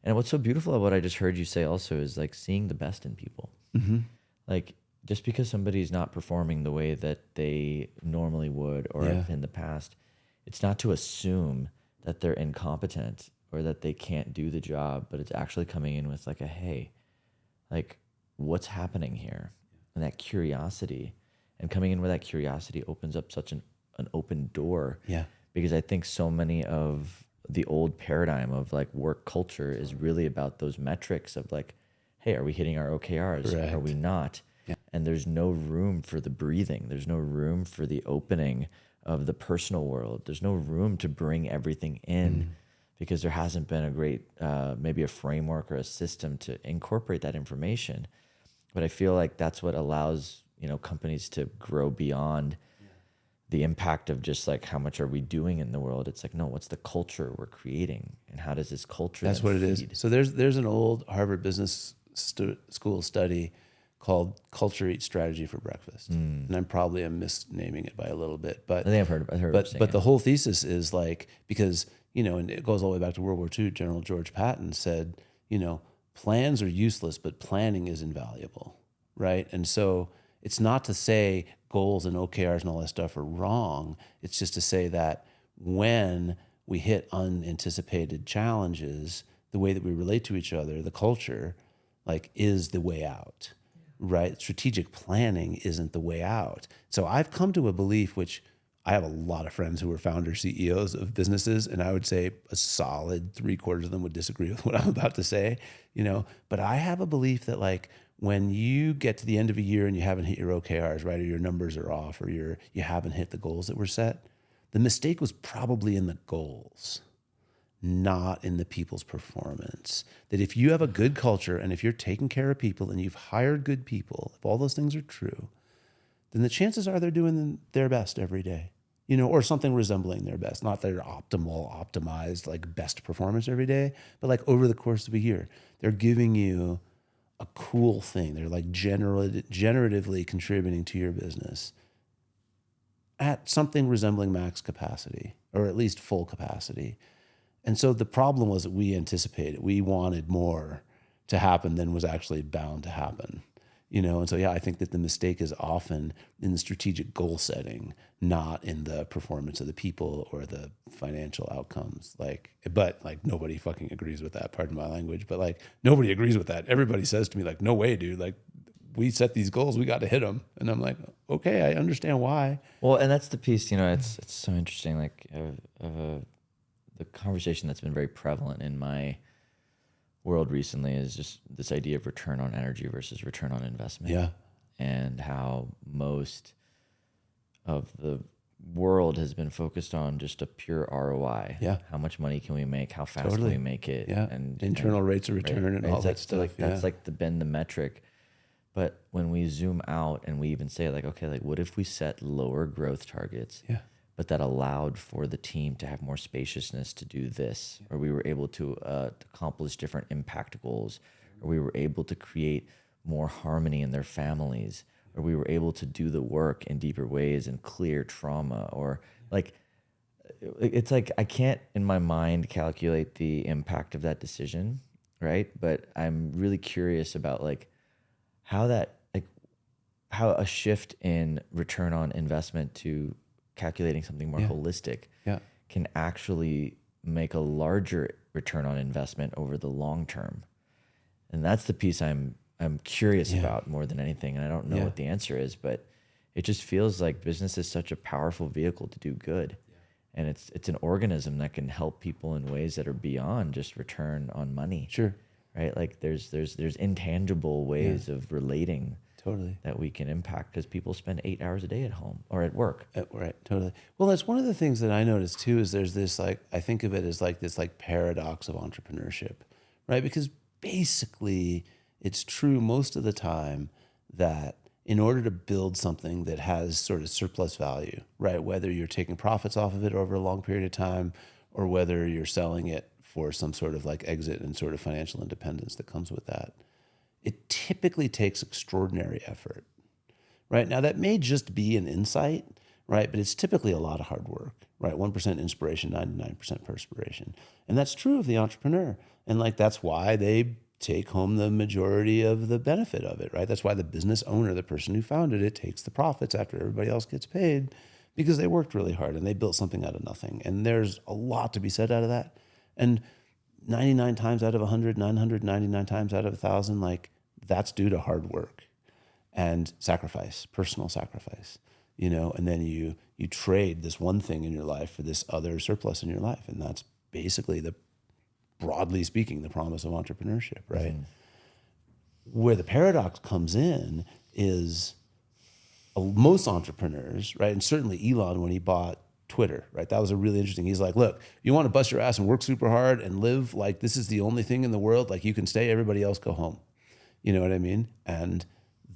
what's so beautiful about what I just heard you say also is like seeing the best in people. Mm-hmm. Like just because somebody's not performing the way that they normally would or have in the past, it's not to assume that they're incompetent or that they can't do the job, but it's actually coming in with like a, hey, like what's happening here? And that curiosity, and coming in with that curiosity opens up such an open door. Yeah. Because I think so many of the old paradigm of like work culture is really about those metrics of like, hey, are we hitting our OKRs? Correct. Are we not? Yeah. And there's no room for the breathing. There's no room for the opening of the personal world. There's no room to bring everything in because there hasn't been a great, maybe a framework or a system to incorporate that information. But I feel like that's what allows, you know, companies to grow beyond the impact of just like how much are we doing in the world. It's like, no, what's the culture we're creating, and how does this culture? That's what it is. So there's an old Harvard Business School study called "Culture Eats Strategy for Breakfast," and I'm probably misnaming it by a little bit, but I think I've heard. But the whole thesis is like, because you know, and it goes all the way back to World War II. General George Patton said, you know, plans are useless, but planning is invaluable, right? And so it's not to say goals and OKRs and all that stuff are wrong. It's just to say that when we hit unanticipated challenges, the way that we relate to each other, the culture, like, is the way out, right? Strategic planning isn't the way out. So I've come to a belief, which I have a lot of friends who are founders, CEOs of businesses, and I would say a solid 3/4 of them would disagree with what I'm about to say, you know, but I have a belief that like when you get to the end of a year and you haven't hit your OKRs, right, or your numbers are off, or you haven't hit the goals that were set, the mistake was probably in the goals, not in the people's performance. That if you have a good culture and if you're taking care of people and you've hired good people, if all those things are true, then the chances are they're doing their best every day, you know, or something resembling their best. Not their optimized, like best performance every day, but like over the course of a year, they're giving you a cool thing. They're like generatively contributing to your business at something resembling max capacity, or at least full capacity. And so the problem was that we anticipated, we wanted more to happen than was actually bound to happen, you know? And so, yeah, I think that the mistake is often in the strategic goal setting, not in the performance of the people or the financial outcomes. But nobody fucking agrees with that, pardon my language, but like nobody agrees with that. Everybody says to me like, no way, dude, like we set these goals, we got to hit them. And I'm like, okay, I understand why. Well, and that's the piece, you know, it's so interesting, like the conversation that's been very prevalent in my world recently is just this idea of return on energy versus return on investment. Yeah. And how most of the world has been focused on just a pure ROI. Yeah. How much money can we make? How fast can we make it? Yeah. And internal rates of return and all that stuff. Like, that's like the metric. But when we zoom out and we even say like, okay, like what if we set lower growth targets, but that allowed for the team to have more spaciousness to do this, or we were able to accomplish different impact goals, or we were able to create more harmony in their families, or we were able to do the work in deeper ways and clear trauma, or like, it's like I can't in my mind calculate the impact of that decision, right? But I'm really curious about like how how a shift in return on investment to calculating something more holistic can actually make a larger return on investment over the long term. And that's the piece I'm curious about more than anything. And I don't know what the answer is, but it just feels like business is such a powerful vehicle to do good. And it's an organism that can help people in ways that are beyond just return on money. Sure. Right? Like there's intangible ways of relating that we can impact, because people spend 8 hours a day at home or at work. Right, totally. Well, that's one of the things that I noticed too, is there's this, like, I think of it as like this like paradox of entrepreneurship, right? Because basically it's true most of the time that in order to build something that has sort of surplus value, right? Whether you're taking profits off of it over a long period of time, or whether you're selling it for some sort of like exit and sort of financial independence that comes with that, it typically takes extraordinary effort, right? Now that may just be an insight, right? But it's typically a lot of hard work, right? 1% inspiration, 99% perspiration. And that's true of the entrepreneur. And like, that's why they take home the majority of the benefit of it, right? That's why the business owner, the person who founded it, takes the profits after everybody else gets paid, because they worked really hard and they built something out of nothing. And there's a lot to be said out of that. And 99 times out of 100, 999 times out of 1,000, like, that's due to hard work and sacrifice, personal sacrifice, you know, and then you trade this one thing in your life for this other surplus in your life. And that's basically broadly speaking, the promise of entrepreneurship, right? Where the paradox comes in is most entrepreneurs, right? And certainly Elon, when he bought Twitter, right? That was a really interesting. He's like, look, you want to bust your ass and work super hard and live like this is the only thing in the world, like you can stay, everybody else go home. You know what I mean? And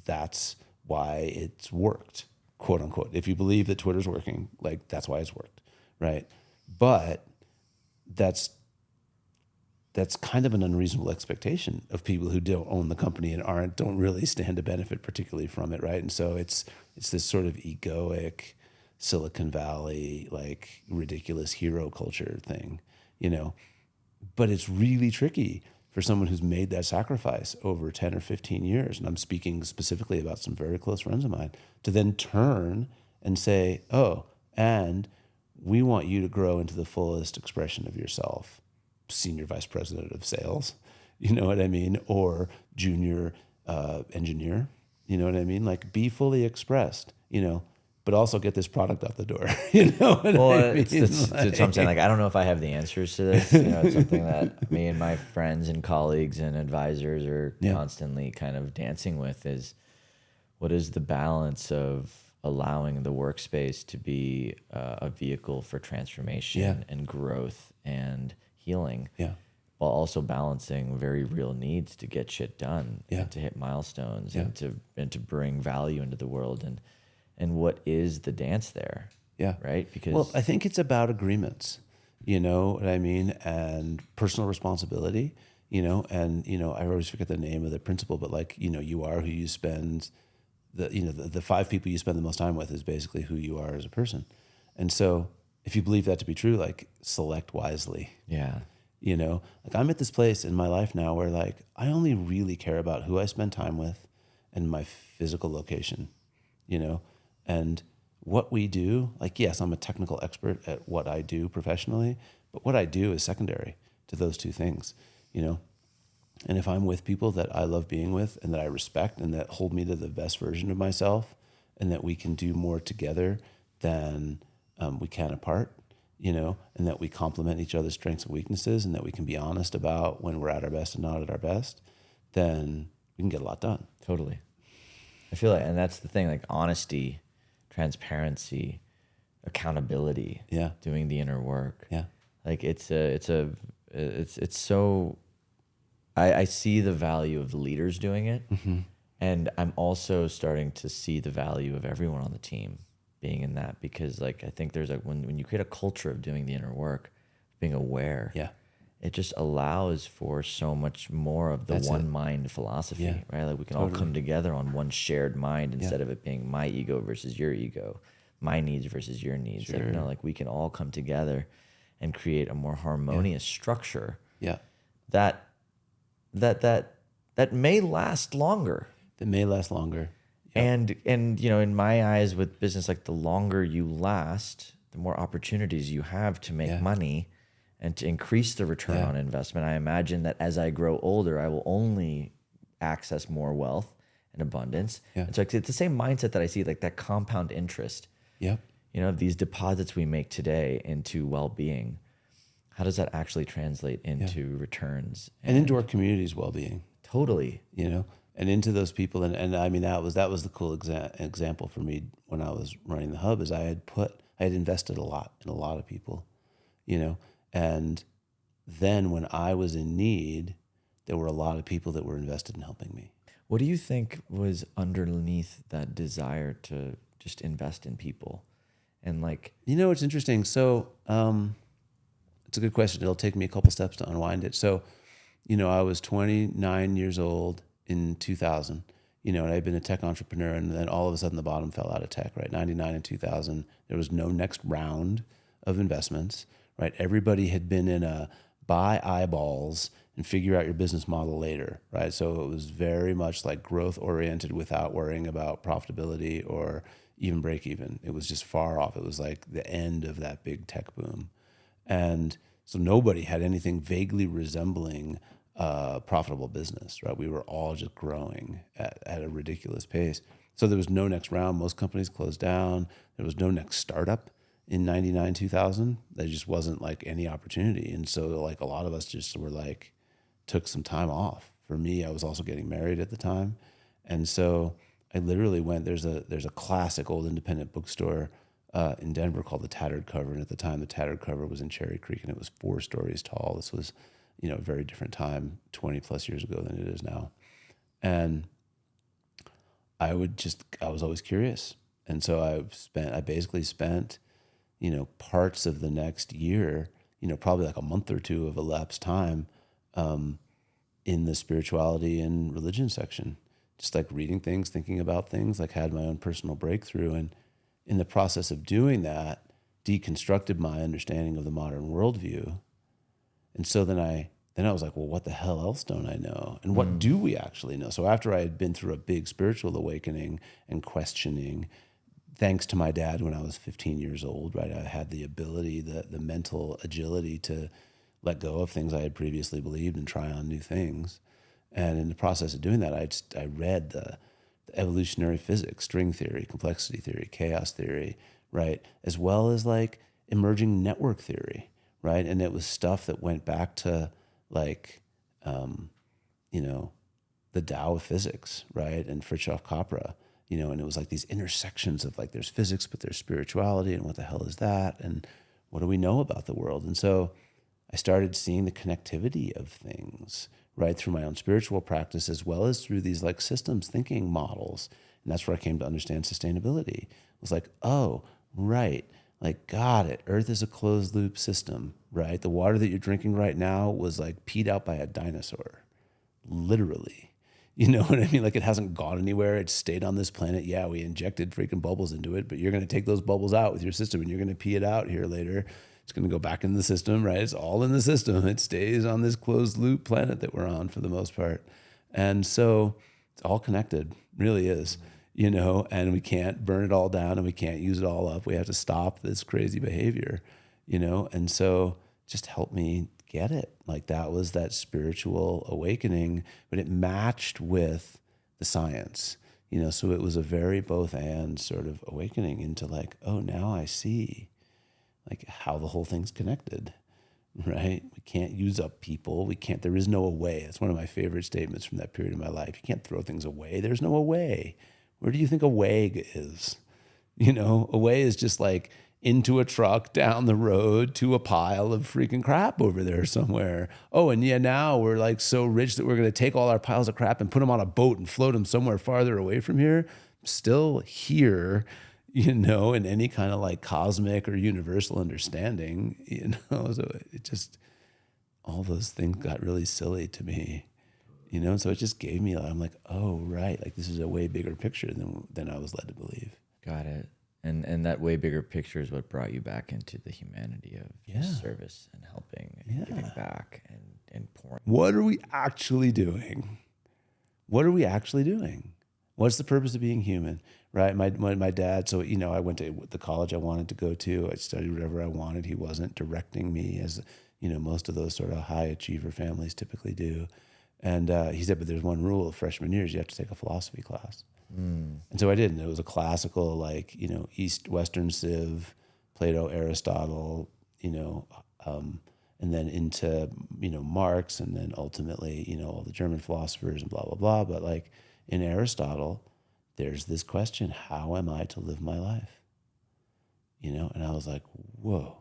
that's why it's worked, quote unquote. If you believe that Twitter's working, like that's why it's worked, right? But that's kind of an unreasonable expectation of people who don't own the company and don't really stand to benefit particularly from it, right? And so it's this sort of egoic Silicon Valley, like ridiculous hero culture thing, you know? But it's really tricky for someone who's made that sacrifice over 10 or 15 years, and I'm speaking specifically about some very close friends of mine, to then turn and say, oh, and we want you to grow into the fullest expression of yourself, senior vice president of sales, you know what I mean? Or junior engineer, you know what I mean? Like, be fully expressed, you know, but also get this product out the door. You know what I mean? That's what I'm saying. Like, I don't know if I have the answers to this. You know, it's something that me and my friends and colleagues and advisors are constantly kind of dancing with, is what is the balance of allowing the workspace to be a vehicle for transformation and growth and healing, while also balancing very real needs to get shit done and to hit milestones and to bring value into the world, and what is the dance there? Yeah. Right? Because, well, I think it's about agreements, you know what I mean? And personal responsibility, you know, and, you know, I always forget the name of the principle, but like, you know, you are who you spend the 5 people you spend the most time with is basically who you are as a person. And so if you believe that to be true, like, select wisely. Yeah. You know, like, I'm at this place in my life now where, like, I only really care about who I spend time with and my physical location, you know, and what we do. Like, yes, I'm a technical expert at what I do professionally, but what I do is secondary to those two things, you know. And if I'm with people that I love being with and that I respect and that hold me to the best version of myself, and that we can do more together than we can apart, you know, and that we complement each other's strengths and weaknesses, and that we can be honest about when we're at our best and not at our best, then we can get a lot done. Totally. I feel like, and that's the thing, like honesty, transparency, accountability, doing the inner work. Yeah. Like it's so, I see the value of the leaders doing it. Mm-hmm. And I'm also starting to see the value of everyone on the team. being in that, because like I think there's like when you create a culture of doing the inner work, being aware, Yeah. it just allows for so much more of the That's one it. mind philosophy, Yeah, right? Like we can all totally. come together on one shared mind Yeah. instead of it being my ego versus your ego, my needs versus your needs. Like, Sure. no, like we can all come together and create a more harmonious structure Yeah. that that may last longer. That may last longer. Yep. And you know, in my eyes with business, like the longer you last, the more opportunities you have to make Yeah. money and to increase the return Yeah. on investment. I imagine that as I grow older, I will only access more wealth and abundance. Yeah. And so it's the same mindset that I see, like that compound interest, Yep. you know, these deposits we make today into well-being. How does that actually translate into returns And into our community's well-being, totally. you know, and into those people. And I mean, that was the cool example for me when I was running the hub, is I had invested a lot in a lot of people, you know, and then when I was in need, there were a lot of people that were invested in helping me. What do you think was underneath that desire to just invest in people? And like, You know, it's interesting. So, it's a good question. It'll take me a couple steps to unwind it. So, you know, I was 29 years old in 2000, you know, and I'd been a tech entrepreneur, and then all of a sudden the bottom fell out of tech, right? 99 and 2000, there was no next round of investments, right? Everybody had been in a buy eyeballs and figure out your business model later, right? So it was very much like growth oriented without worrying about profitability or even break even. It was just far off. It was like the end of that big tech boom. And so nobody had anything vaguely resembling profitable business, right? We were all just growing at a ridiculous pace. So there was no next round. Most companies closed down. There was no next startup in 99, 2000. There just wasn't like any opportunity. And so like a lot of us just were like, took some time off. For me, I was also getting married at the time. And so I literally went, there's a classic old independent bookstore in Denver called the Tattered Cover. And at the time, the Tattered Cover was in Cherry Creek, and it was 4 stories tall. This was, you know, a very different time 20 plus years ago than it is now. And I was always curious. And so I basically spent, you know, parts of the next year, you know, probably like a month or two of elapsed time in the spirituality and religion section, just like reading things, thinking about things, like had my own personal breakthrough. And in the process of doing that, deconstructed my understanding of the modern worldview. And so then I was like, well, what the hell else don't I know? And what do we actually know? So after I had been through a big spiritual awakening and questioning, thanks to my dad when I was 15 years old, right? I had the ability, the mental agility to let go of things I had previously believed and try on new things. And in the process of doing that, I read the evolutionary physics, string theory, complexity theory, chaos theory, right? As well as like emerging network theory, right? And it was stuff that went back to like, you know, the Tao of physics, right? And Fritjof Capra, you know, and it was like these intersections of like, there's physics, but there's spirituality, and what the hell is that? And what do we know about the world? And so I started seeing the connectivity of things, right, through my own spiritual practice, as well as through these like systems thinking models. And that's where I came to understand sustainability. It was like, oh, right, like, got it. Earth is a closed loop system, right? The water that you're drinking right now was like peed out by a dinosaur, literally. You know what I mean? Like, it hasn't gone anywhere. It stayed on this planet. Yeah, we injected freaking bubbles into it, but you're going to take those bubbles out with your system, and you're going to pee it out here later. It's going to go back in the system, right? It's all in the system. It stays on this closed loop planet that we're on for the most part. And so it's all connected, really is, you know, and we can't burn it all down and we can't use it all up. We have to stop this crazy behavior, you know? And so just help me get it. Like, that was that spiritual awakening, but it matched with the science, you know? So it was a very both and sort of awakening into like, oh, now I see like how the whole thing's connected, right? We can't use up people. There is no away. That's one of my favorite statements from that period of my life. You can't throw things away. There's no away. Where do you think away is? You know, away is just like into a truck down the road to a pile of freaking crap over there somewhere. Oh, and yeah, now we're like so rich that we're going to take all our piles of crap and put them on a boat and float them somewhere farther away from here. Still here, in any kind of like cosmic or universal understanding, so it just, all those things got really silly to me, and so it just gave me, I'm like, oh, right. Like this is a way bigger picture than I was led to believe. Got it. And that way bigger picture is what brought you back into the humanity of just service and helping and giving back and pouring. What are we actually doing? What are we actually doing? What's the purpose of being human, right? My dad, so, I went to the college I wanted to go to. I studied whatever I wanted. He wasn't directing me as, most of those sort of high achiever families typically do. And he said, but there's one rule of freshman years, you have to take a philosophy class. And so I did, and it was a classical, like, East Western Civ, Plato, Aristotle, and then into, Marx, and then ultimately, all the German philosophers and blah, blah, blah. But like in Aristotle, there's this question, how am I to live my life? And I was like, whoa,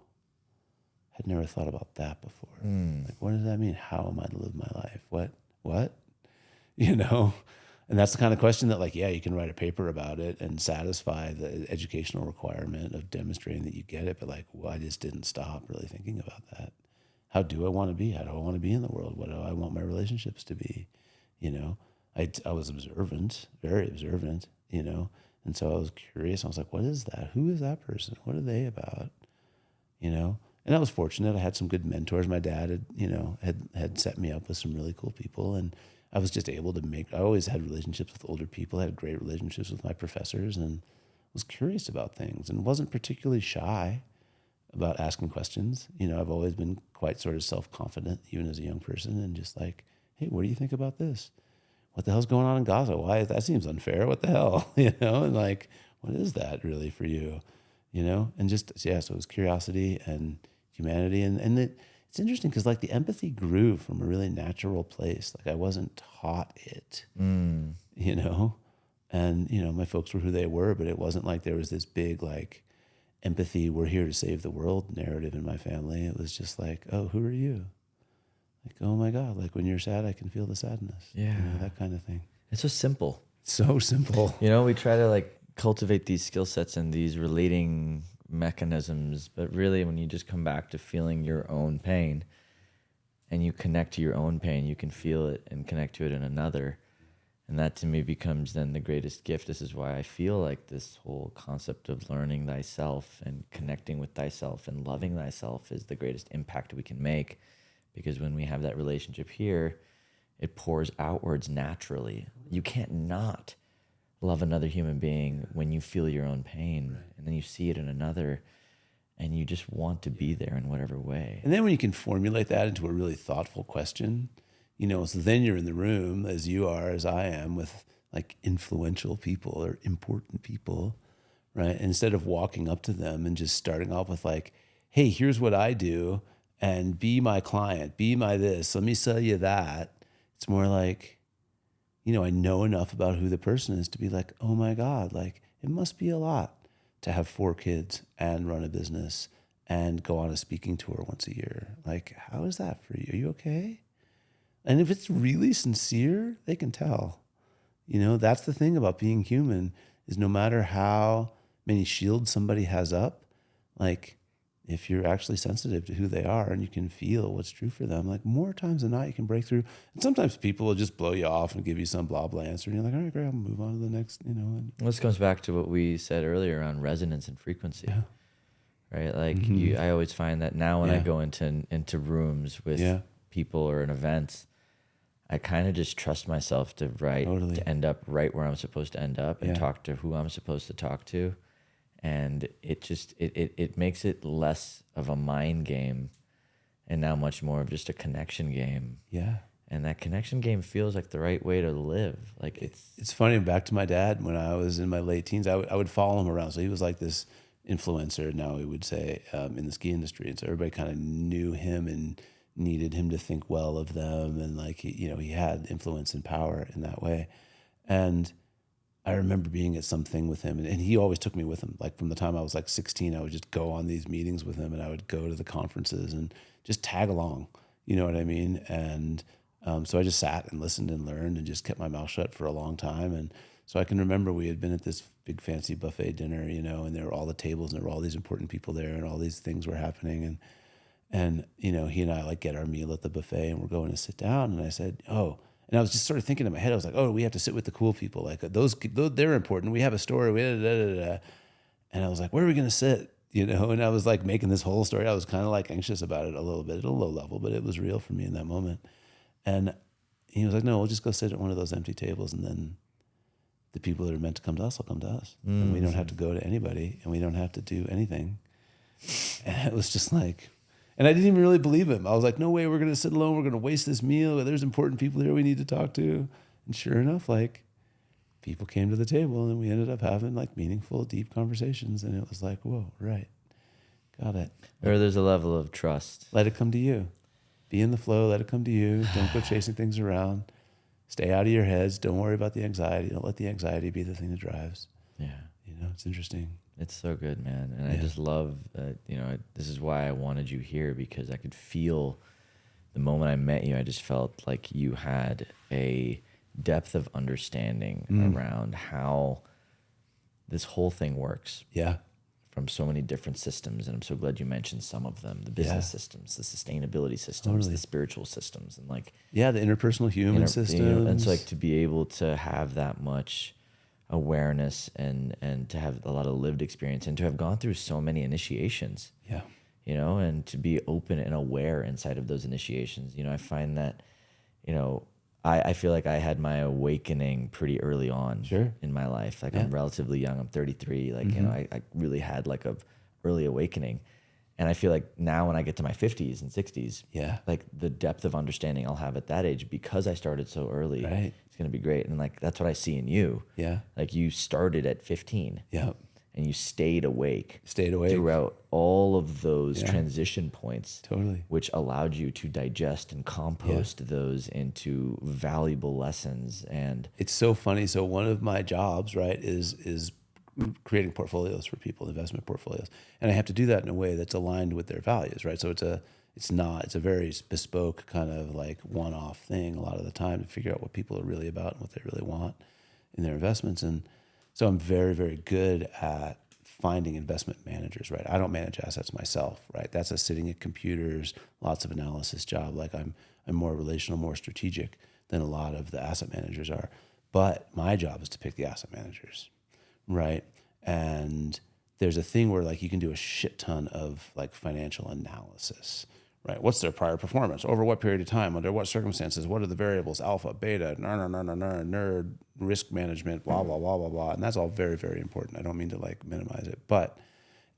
had never thought about that before. Like, what does that mean? How am I to live my life? What? And that's the kind of question that, like, yeah, you can write a paper about it and satisfy the educational requirement of demonstrating that you get it. But like, well, I just didn't stop really thinking about that. How do I want to be? How do I want to be in the world? What do I want my relationships to be? I was observant, very observant, and so I was curious. I was like, what is that? Who is that person? What are they about? And I was fortunate. I had some good mentors. My dad had set me up with some really cool people, and I was just able to I always had relationships with older people. I had great relationships with my professors, and was curious about things and wasn't particularly shy about asking questions. I've always been quite sort of self-confident, even as a young person, and just like, hey, what do you think about this? What the hell's going on in Gaza? Why? That seems unfair. What the hell? And like, what is that really for you? And just, yeah, so it was curiosity and humanity. And it's interesting because like the empathy grew from a really natural place. Like I wasn't taught it, and, my folks were who they were, but it wasn't like there was this big, like, empathy, we're here to save the world narrative in my family. It was just like, oh, who are you? Like, oh my God, like when you're sad, I can feel the sadness. Yeah. That kind of thing. It's so simple. So simple. We try to like cultivate these skill sets and these relating mechanisms, but really when you just come back to feeling your own pain and you connect to your own pain, you can feel it and connect to it in another. And that to me becomes then the greatest gift. This is why I feel like this whole concept of learning thyself and connecting with thyself and loving thyself is the greatest impact we can make. Because when we have that relationship here, it pours outwards naturally. You can't not love another human being when you feel your own pain, right. And then you see it in another, and you just want to be there in whatever way. And then when you can formulate that into a really thoughtful question, so then you're in the room, as you are, as I am, with like influential people or important people, right? And instead of walking up to them and just starting off with like, hey, here's what I do, and be my client, be my this, let me sell you that. It's more like, I know enough about who the person is to be like, oh my God, like it must be a lot to have 4 kids and run a business and go on a speaking tour once a year. Like, how is that for you? Are you okay? And if it's really sincere, they can tell. That's the thing about being human, is no matter how many shields somebody has up, like if you're actually sensitive to who they are and you can feel what's true for them, like more times than not, you can break through. And sometimes people will just blow you off and give you some blah, blah answer. And you're like, all right, great, I'll move on to the next, This comes back to what we said earlier on resonance and frequency. Yeah. Right? Like I always find that now when I go into rooms with people or in events, I kind of just trust myself to to end up right where I'm supposed to end up and talk to who I'm supposed to talk to. And it just, it makes it less of a mind game and now much more of just a connection game. Yeah. And that connection game feels like the right way to live. Like it's funny, back to my dad, when I was in my late teens, I would follow him around. So he was like this influencer, now we would say, in the ski industry. And so everybody kind of knew him and needed him to think well of them. And like, he had influence and power in that way. And I remember being at something with him, and he always took me with him. Like from the time I was like 16, I would just go on these meetings with him, and I would go to the conferences and just tag along. You know what I mean? And so I just sat and listened and learned and just kept my mouth shut for a long time. And So I can remember we had been at this big fancy buffet dinner, and there were all the tables and there were all these important people there and all these things were happening. And he and I like get our meal at the buffet and we're going to sit down. And I said, oh, and I was just sort of thinking in my head, I was like, oh, we have to sit with the cool people. Like those they're important. We have a story. And I was like, where are we going to sit? And I was like making this whole story. I was kind of like anxious about it a little bit at a low level, but it was real for me in that moment. And he was like, no, we'll just go sit at one of those empty tables. And then the people that are meant to come to us will come to us. And we don't have to go to anybody and we don't have to do anything. And it was just like, and I didn't even really believe him. I was like, no way, we're going to sit alone. We're going to waste this meal. There's important people here we need to talk to. And sure enough, like people came to the table and we ended up having like meaningful, deep conversations. And it was like, whoa, right. Got it. Or there's a level of trust. Let it come to you. Be in the flow. Let it come to you. Don't go chasing things around. Stay out of your heads. Don't worry about the anxiety. Don't let the anxiety be the thing that drives. Yeah. It's interesting. It's so good, man. And I just love that, this is why I wanted you here, because I could feel the moment I met you, I just felt like you had a depth of understanding around how this whole thing works. Yeah. From so many different systems. And I'm so glad you mentioned some of them, the business systems, the sustainability systems, the spiritual systems, and like, the interpersonal human systems. And so like to be able to have that much awareness and to have a lot of lived experience and to have gone through so many initiations, and to be open and aware inside of those initiations. I find that, I feel like I had my awakening pretty early on in my life. Like I'm relatively young, I'm 33. Like, I really had like a early awakening. And I feel like now when I get to my 50s and 60s, like the depth of understanding I'll have at that age, because I started so early, it's going to be great. And like, that's what I see in you. Yeah. Like you started at 15. Yeah. And you stayed awake throughout all of those transition points. Totally. Which allowed you to digest and compost those into valuable lessons. And it's so funny. So one of my jobs, right, is creating portfolios for people, investment portfolios. And I have to do that in a way that's aligned with their values, right? So it's a very bespoke kind of like one-off thing a lot of the time to figure out what people are really about and what they really want in their investments. And so I'm very, very good at finding investment managers, right? I don't manage assets myself, right? That's a sitting at computers, lots of analysis job. Like I'm more relational, more strategic than a lot of the asset managers are. But my job is to pick the asset managers, right? And there's a thing where like you can do a shit ton of like financial analysis, right? What's their prior performance? Over what period of time? Under what circumstances? What are the variables? Alpha, beta, nerd, risk management, blah, blah, blah, blah, blah. And that's all very, very important. I don't mean to like minimize it, but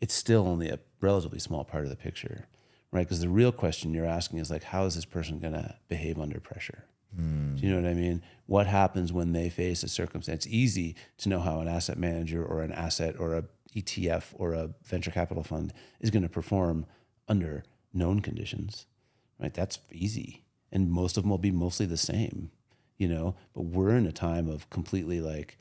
it's still only a relatively small part of the picture, right? Because the real question you're asking is like, how is this person going to behave under pressure? Do you know what I mean? What happens when they face a circumstance? It's easy to know how an asset manager or an asset or a ETF or a venture capital fund is going to perform under known conditions, right? That's easy. And most of them will be mostly the same, but we're in a time of completely like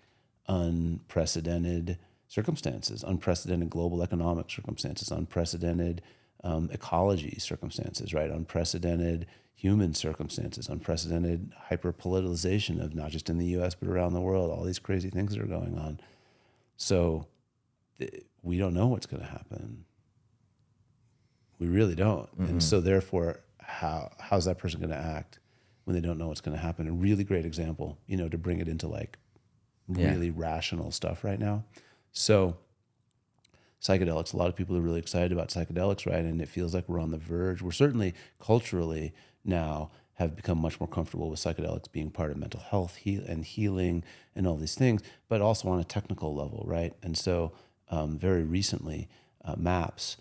unprecedented circumstances, unprecedented global economic circumstances, unprecedented ecology circumstances, right? Unprecedented human circumstances, unprecedented hyper-politicization of not just in the US, but around the world, all these crazy things that are going on. So we don't know what's going to happen. We really don't. And so therefore, how's that person going to act when they don't know what's going to happen? A really great example, to bring it into like really rational stuff right now. So psychedelics, a lot of people are really excited about psychedelics, right? And it feels like we're on the verge. We're certainly culturally now have become much more comfortable with psychedelics being part of mental health and healing and all these things, but also on a technical level, right? And so very recently, MAPS,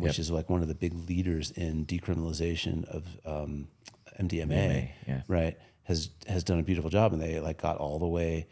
which is like one of the big leaders in decriminalization of MDMA, right, has done a beautiful job, and they like got all the way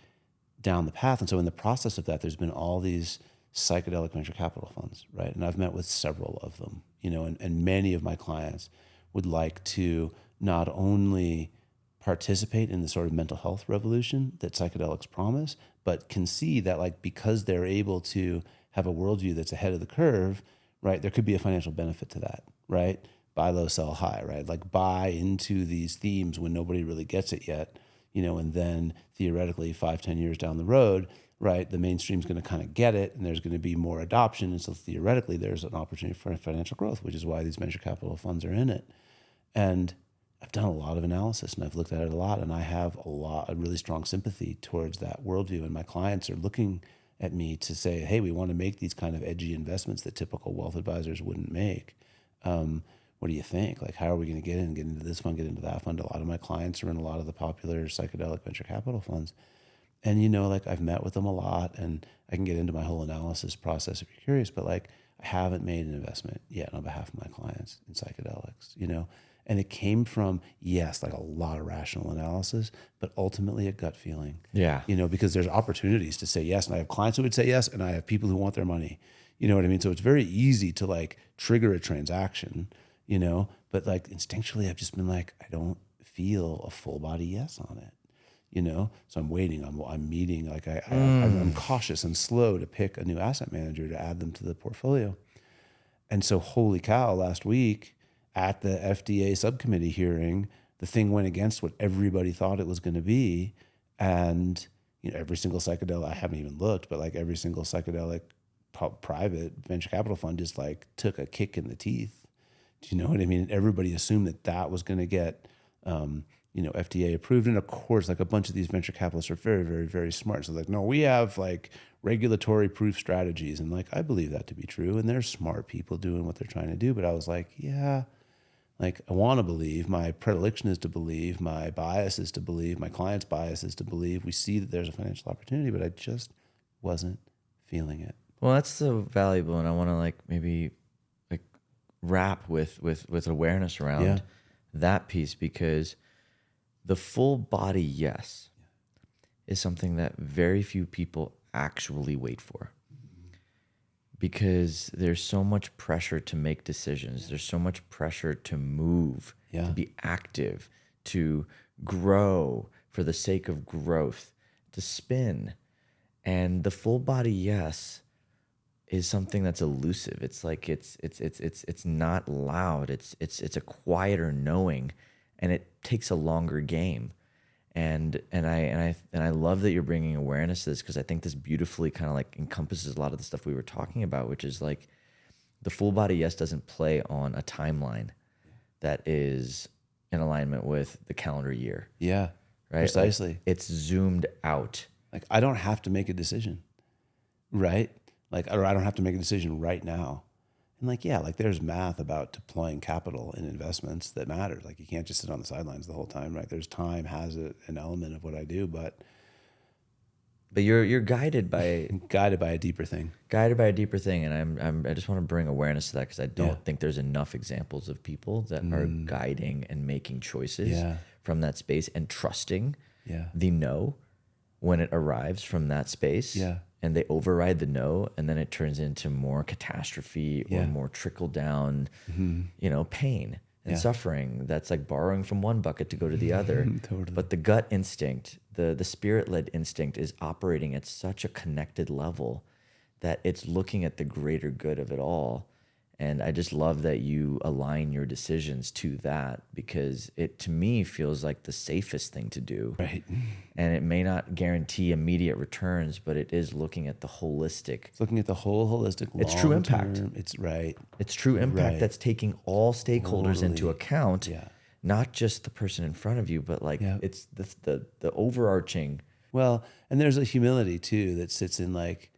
down the path. And so in the process of that, there's been all these psychedelic venture capital funds, right? And I've met with several of them, and many of my clients would like to not only participate in the sort of mental health revolution that psychedelics promise, but can see that like because they're able to have a worldview that's ahead of the curve, right, there could be a financial benefit to that, right? Buy low, sell high, right? Like buy into these themes when nobody really gets it yet, and then theoretically 5-10 years down the road, right, the mainstream's going to kind of get it and there's going to be more adoption. And so theoretically there's an opportunity for financial growth, which is why these venture capital funds are in it. And I've done a lot of analysis and I've looked at it a lot, and I have a really strong sympathy towards that worldview. And my clients are looking at me to say, hey, we want to make these kind of edgy investments that typical wealth advisors wouldn't make. What do you think? Like, how are we going to get into this fund, get into that fund? A lot of my clients are in a lot of the popular psychedelic venture capital funds. And, like, I've met with them a lot, and I can get into my whole analysis process if you're curious, but like, I haven't made an investment yet on behalf of my clients in psychedelics, And it came from, yes, like a lot of rational analysis, but ultimately a gut feeling. Yeah. Because there's opportunities to say yes. And I have clients who would say yes, and I have people who want their money. You know what I mean? So it's very easy to like trigger a transaction, but like instinctually I've just been like, I don't feel a full body yes on it. So I'm waiting, I'm meeting, like I'm cautious and slow to pick a new asset manager to add them to the portfolio. And so holy cow, last week at the FDA subcommittee hearing, the thing went against what everybody thought it was going to be. And, every single psychedelic, I haven't even looked, but like every single psychedelic private venture capital fund just like took a kick in the teeth. Do you know what I mean? Everybody assumed that was going to get, FDA approved. And of course, like a bunch of these venture capitalists are very, very, very smart. So like, no, we have like regulatory proof strategies. And like, I believe that to be true. And there's smart people doing what they're trying to do. But I was like, yeah, like I want to believe, my predilection is to believe, my bias is to believe, my client's bias is to believe. We see that there's a financial opportunity, but I just wasn't feeling it. Well, that's so valuable. And I want to like maybe like wrap with awareness around that piece, because the full body yes is something that very few people actually wait for, because there's so much pressure to make decisions. There's so much pressure to move, to be active, to grow for the sake of growth, to spin. And the full body yes is something that's elusive. It's like it's not loud. It's a quieter knowing, and it takes a longer game. And I love that you're bringing awareness to this, because I think this beautifully kind of like encompasses a lot of the stuff we were talking about, which is like the full body yes doesn't play on a timeline that is in alignment with the calendar year. Yeah, right. Precisely. Like, it's zoomed out. Like I don't have to make a decision, right? Like, or I don't have to make a decision right now. And like, yeah, like there's math about deploying capital in investments that matters. Like you can't just sit on the sidelines the whole time, right? There's time has an element of what I do, but you're guided by a deeper thing. Guided by a deeper thing, and I just want to bring awareness to that, because I don't think there's enough examples of people that are guiding and making choices from that space and trusting the no when it arrives from that space. Yeah. And they override the no, and then it turns into more catastrophe or more trickle down, pain and suffering. That's like borrowing from one bucket to go to the other. Totally. But the gut instinct, the spirit-led instinct is operating at such a connected level that it's looking at the greater good of it all. And I just love that you align your decisions to that, because it, to me, feels like the safest thing to do. Right. And it may not guarantee immediate returns, but it is looking at the holistic. It's looking at the whole holistic. It's true impact. It's right. It's true impact that's taking all stakeholders into account, not just the person in front of you, but like it's the overarching. Well, and there's a humility too that sits in like,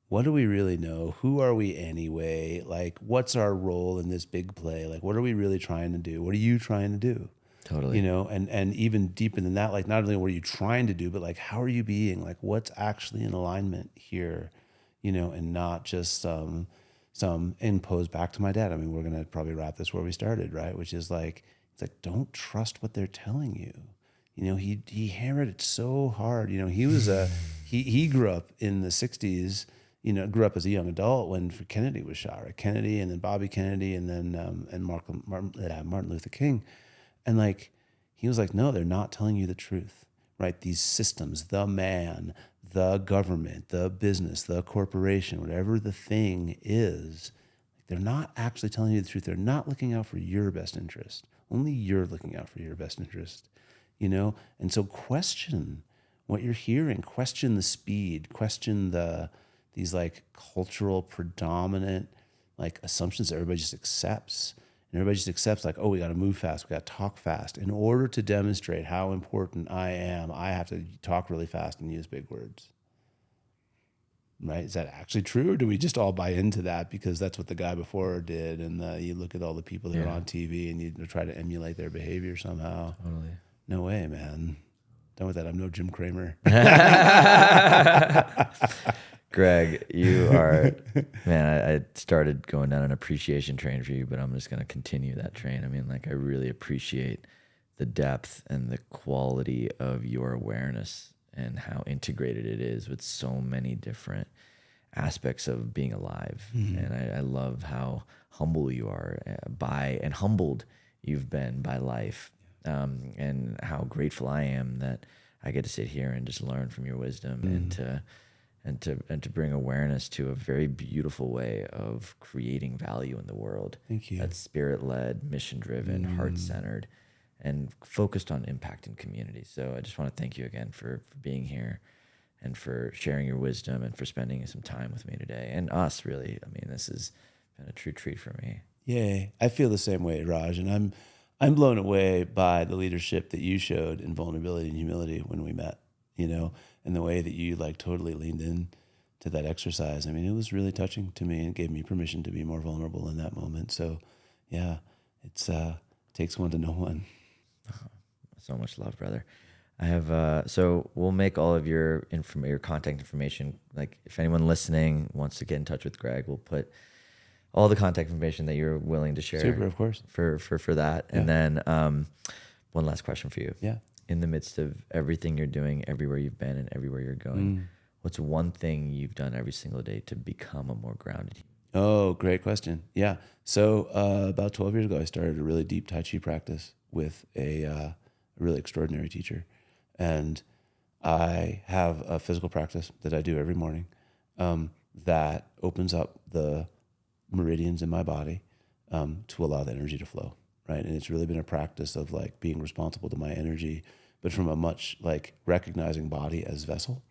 what do we really know? Who are we anyway? Like, what's our role in this big play? Like, what are we really trying to do? What are you trying to do? Totally. And even deeper than that, like not only what are you trying to do, but like, how are you being? Like, what's actually in alignment here? And not just some imposed back to my dad. I mean, we're going to probably wrap this where we started, right? Which is like, it's like, don't trust what they're telling you. He hammered it so hard. He was he grew up in the 60s, grew up as a young adult when Kennedy was shot, right? Kennedy, and then Bobby Kennedy, and then and Martin Luther King. And like, he was like, no, they're not telling you the truth, right? These systems, the man, the government, the business, the corporation, whatever the thing is, they're not actually telling you the truth. They're not looking out for your best interest. Only you're looking out for your best interest. you know? And so question what you're hearing, question the speed, question these like cultural predominant like assumptions that everybody just accepts. And everybody just accepts like, oh, we got to move fast, we got to talk fast. In order to demonstrate how important I am, I have to talk really fast and use big words. Right? Is that actually true? Or do we just all buy into that because that's what the guy before did? And you look at all the people that are on TV and you try to emulate their behavior somehow. Totally. No way, man. Done with that. I'm no Jim Cramer. Greg, you are, man, I started going down an appreciation train for you, but I'm just going to continue that train. I mean, like, I really appreciate the depth and the quality of your awareness and how integrated it is with so many different aspects of being alive. And I love how humble you are and humbled you've been by life. And how grateful I am that I get to sit here and just learn from your wisdom and to bring awareness to a very beautiful way of creating value in the world. Thank you. That's spirit-led, mission-driven, heart-centered, and focused on impacting communities. So I just want to thank you again for being here and for sharing your wisdom and for spending some time with me today and us, really. I mean, this has been a true treat for me. Yay. I feel the same way, Raj. And I'm blown away by the leadership that you showed in vulnerability and humility when we met, you know, and the way that you like totally leaned in to that exercise. I mean, it was really touching to me and gave me permission to be more vulnerable in that moment. So yeah, it's takes one to know one. Oh, so much love, brother. I have, so we'll make all of your contact information. Like if anyone listening wants to get in touch with Greg, we'll put all the contact information that you're willing to share. Super, of course. For that. Yeah. And then one last question for you. Yeah. In the midst of everything you're doing, everywhere you've been and everywhere you're going, what's one thing you've done every single day to become a more grounded human? Oh, great question. Yeah. So about 12 years ago, I started a really deep Tai Chi practice with a really extraordinary teacher. And I have a physical practice that I do every morning that opens up the meridians in my body to allow the energy to flow, right? And it's really been a practice of like being responsible to my energy, but from a much like recognizing body as vessel,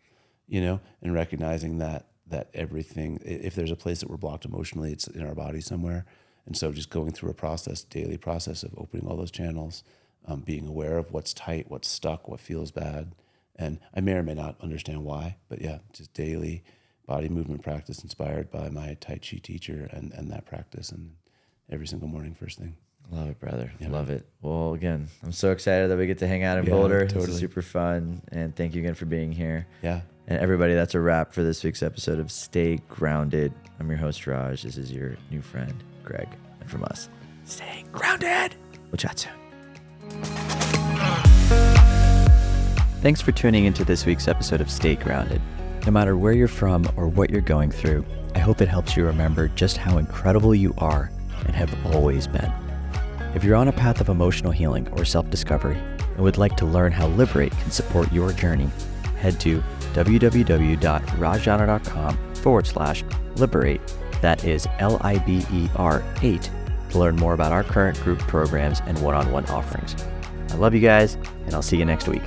you know, and recognizing that everything, if there's a place that we're blocked emotionally, it's in our body somewhere. And so just going through a daily process of opening all those channels, being aware of what's tight, what's stuck, what feels bad. And I may or may not understand why, but yeah, just daily body movement practice inspired by my Tai Chi teacher and that practice, and every single morning first thing. Love it, brother. Yeah. Love it. Well, again, I'm so excited that we get to hang out in Boulder. Totally. This is super fun. And thank you again for being here. Yeah. And everybody, that's a wrap for this week's episode of Stay Grounded. I'm your host, Raj. This is your new friend, Greg. And from us, stay grounded. We'll chat soon. Thanks for tuning into this week's episode of Stay Grounded. No matter where you're from or what you're going through, I hope it helps you remember just how incredible you are and have always been. If you're on a path of emotional healing or self-discovery and would like to learn how Liberate can support your journey, head to www.rajjana.com/liberate. That is LIBER8 to learn more about our current group programs and one-on-one offerings. I love you guys, and I'll see you next week.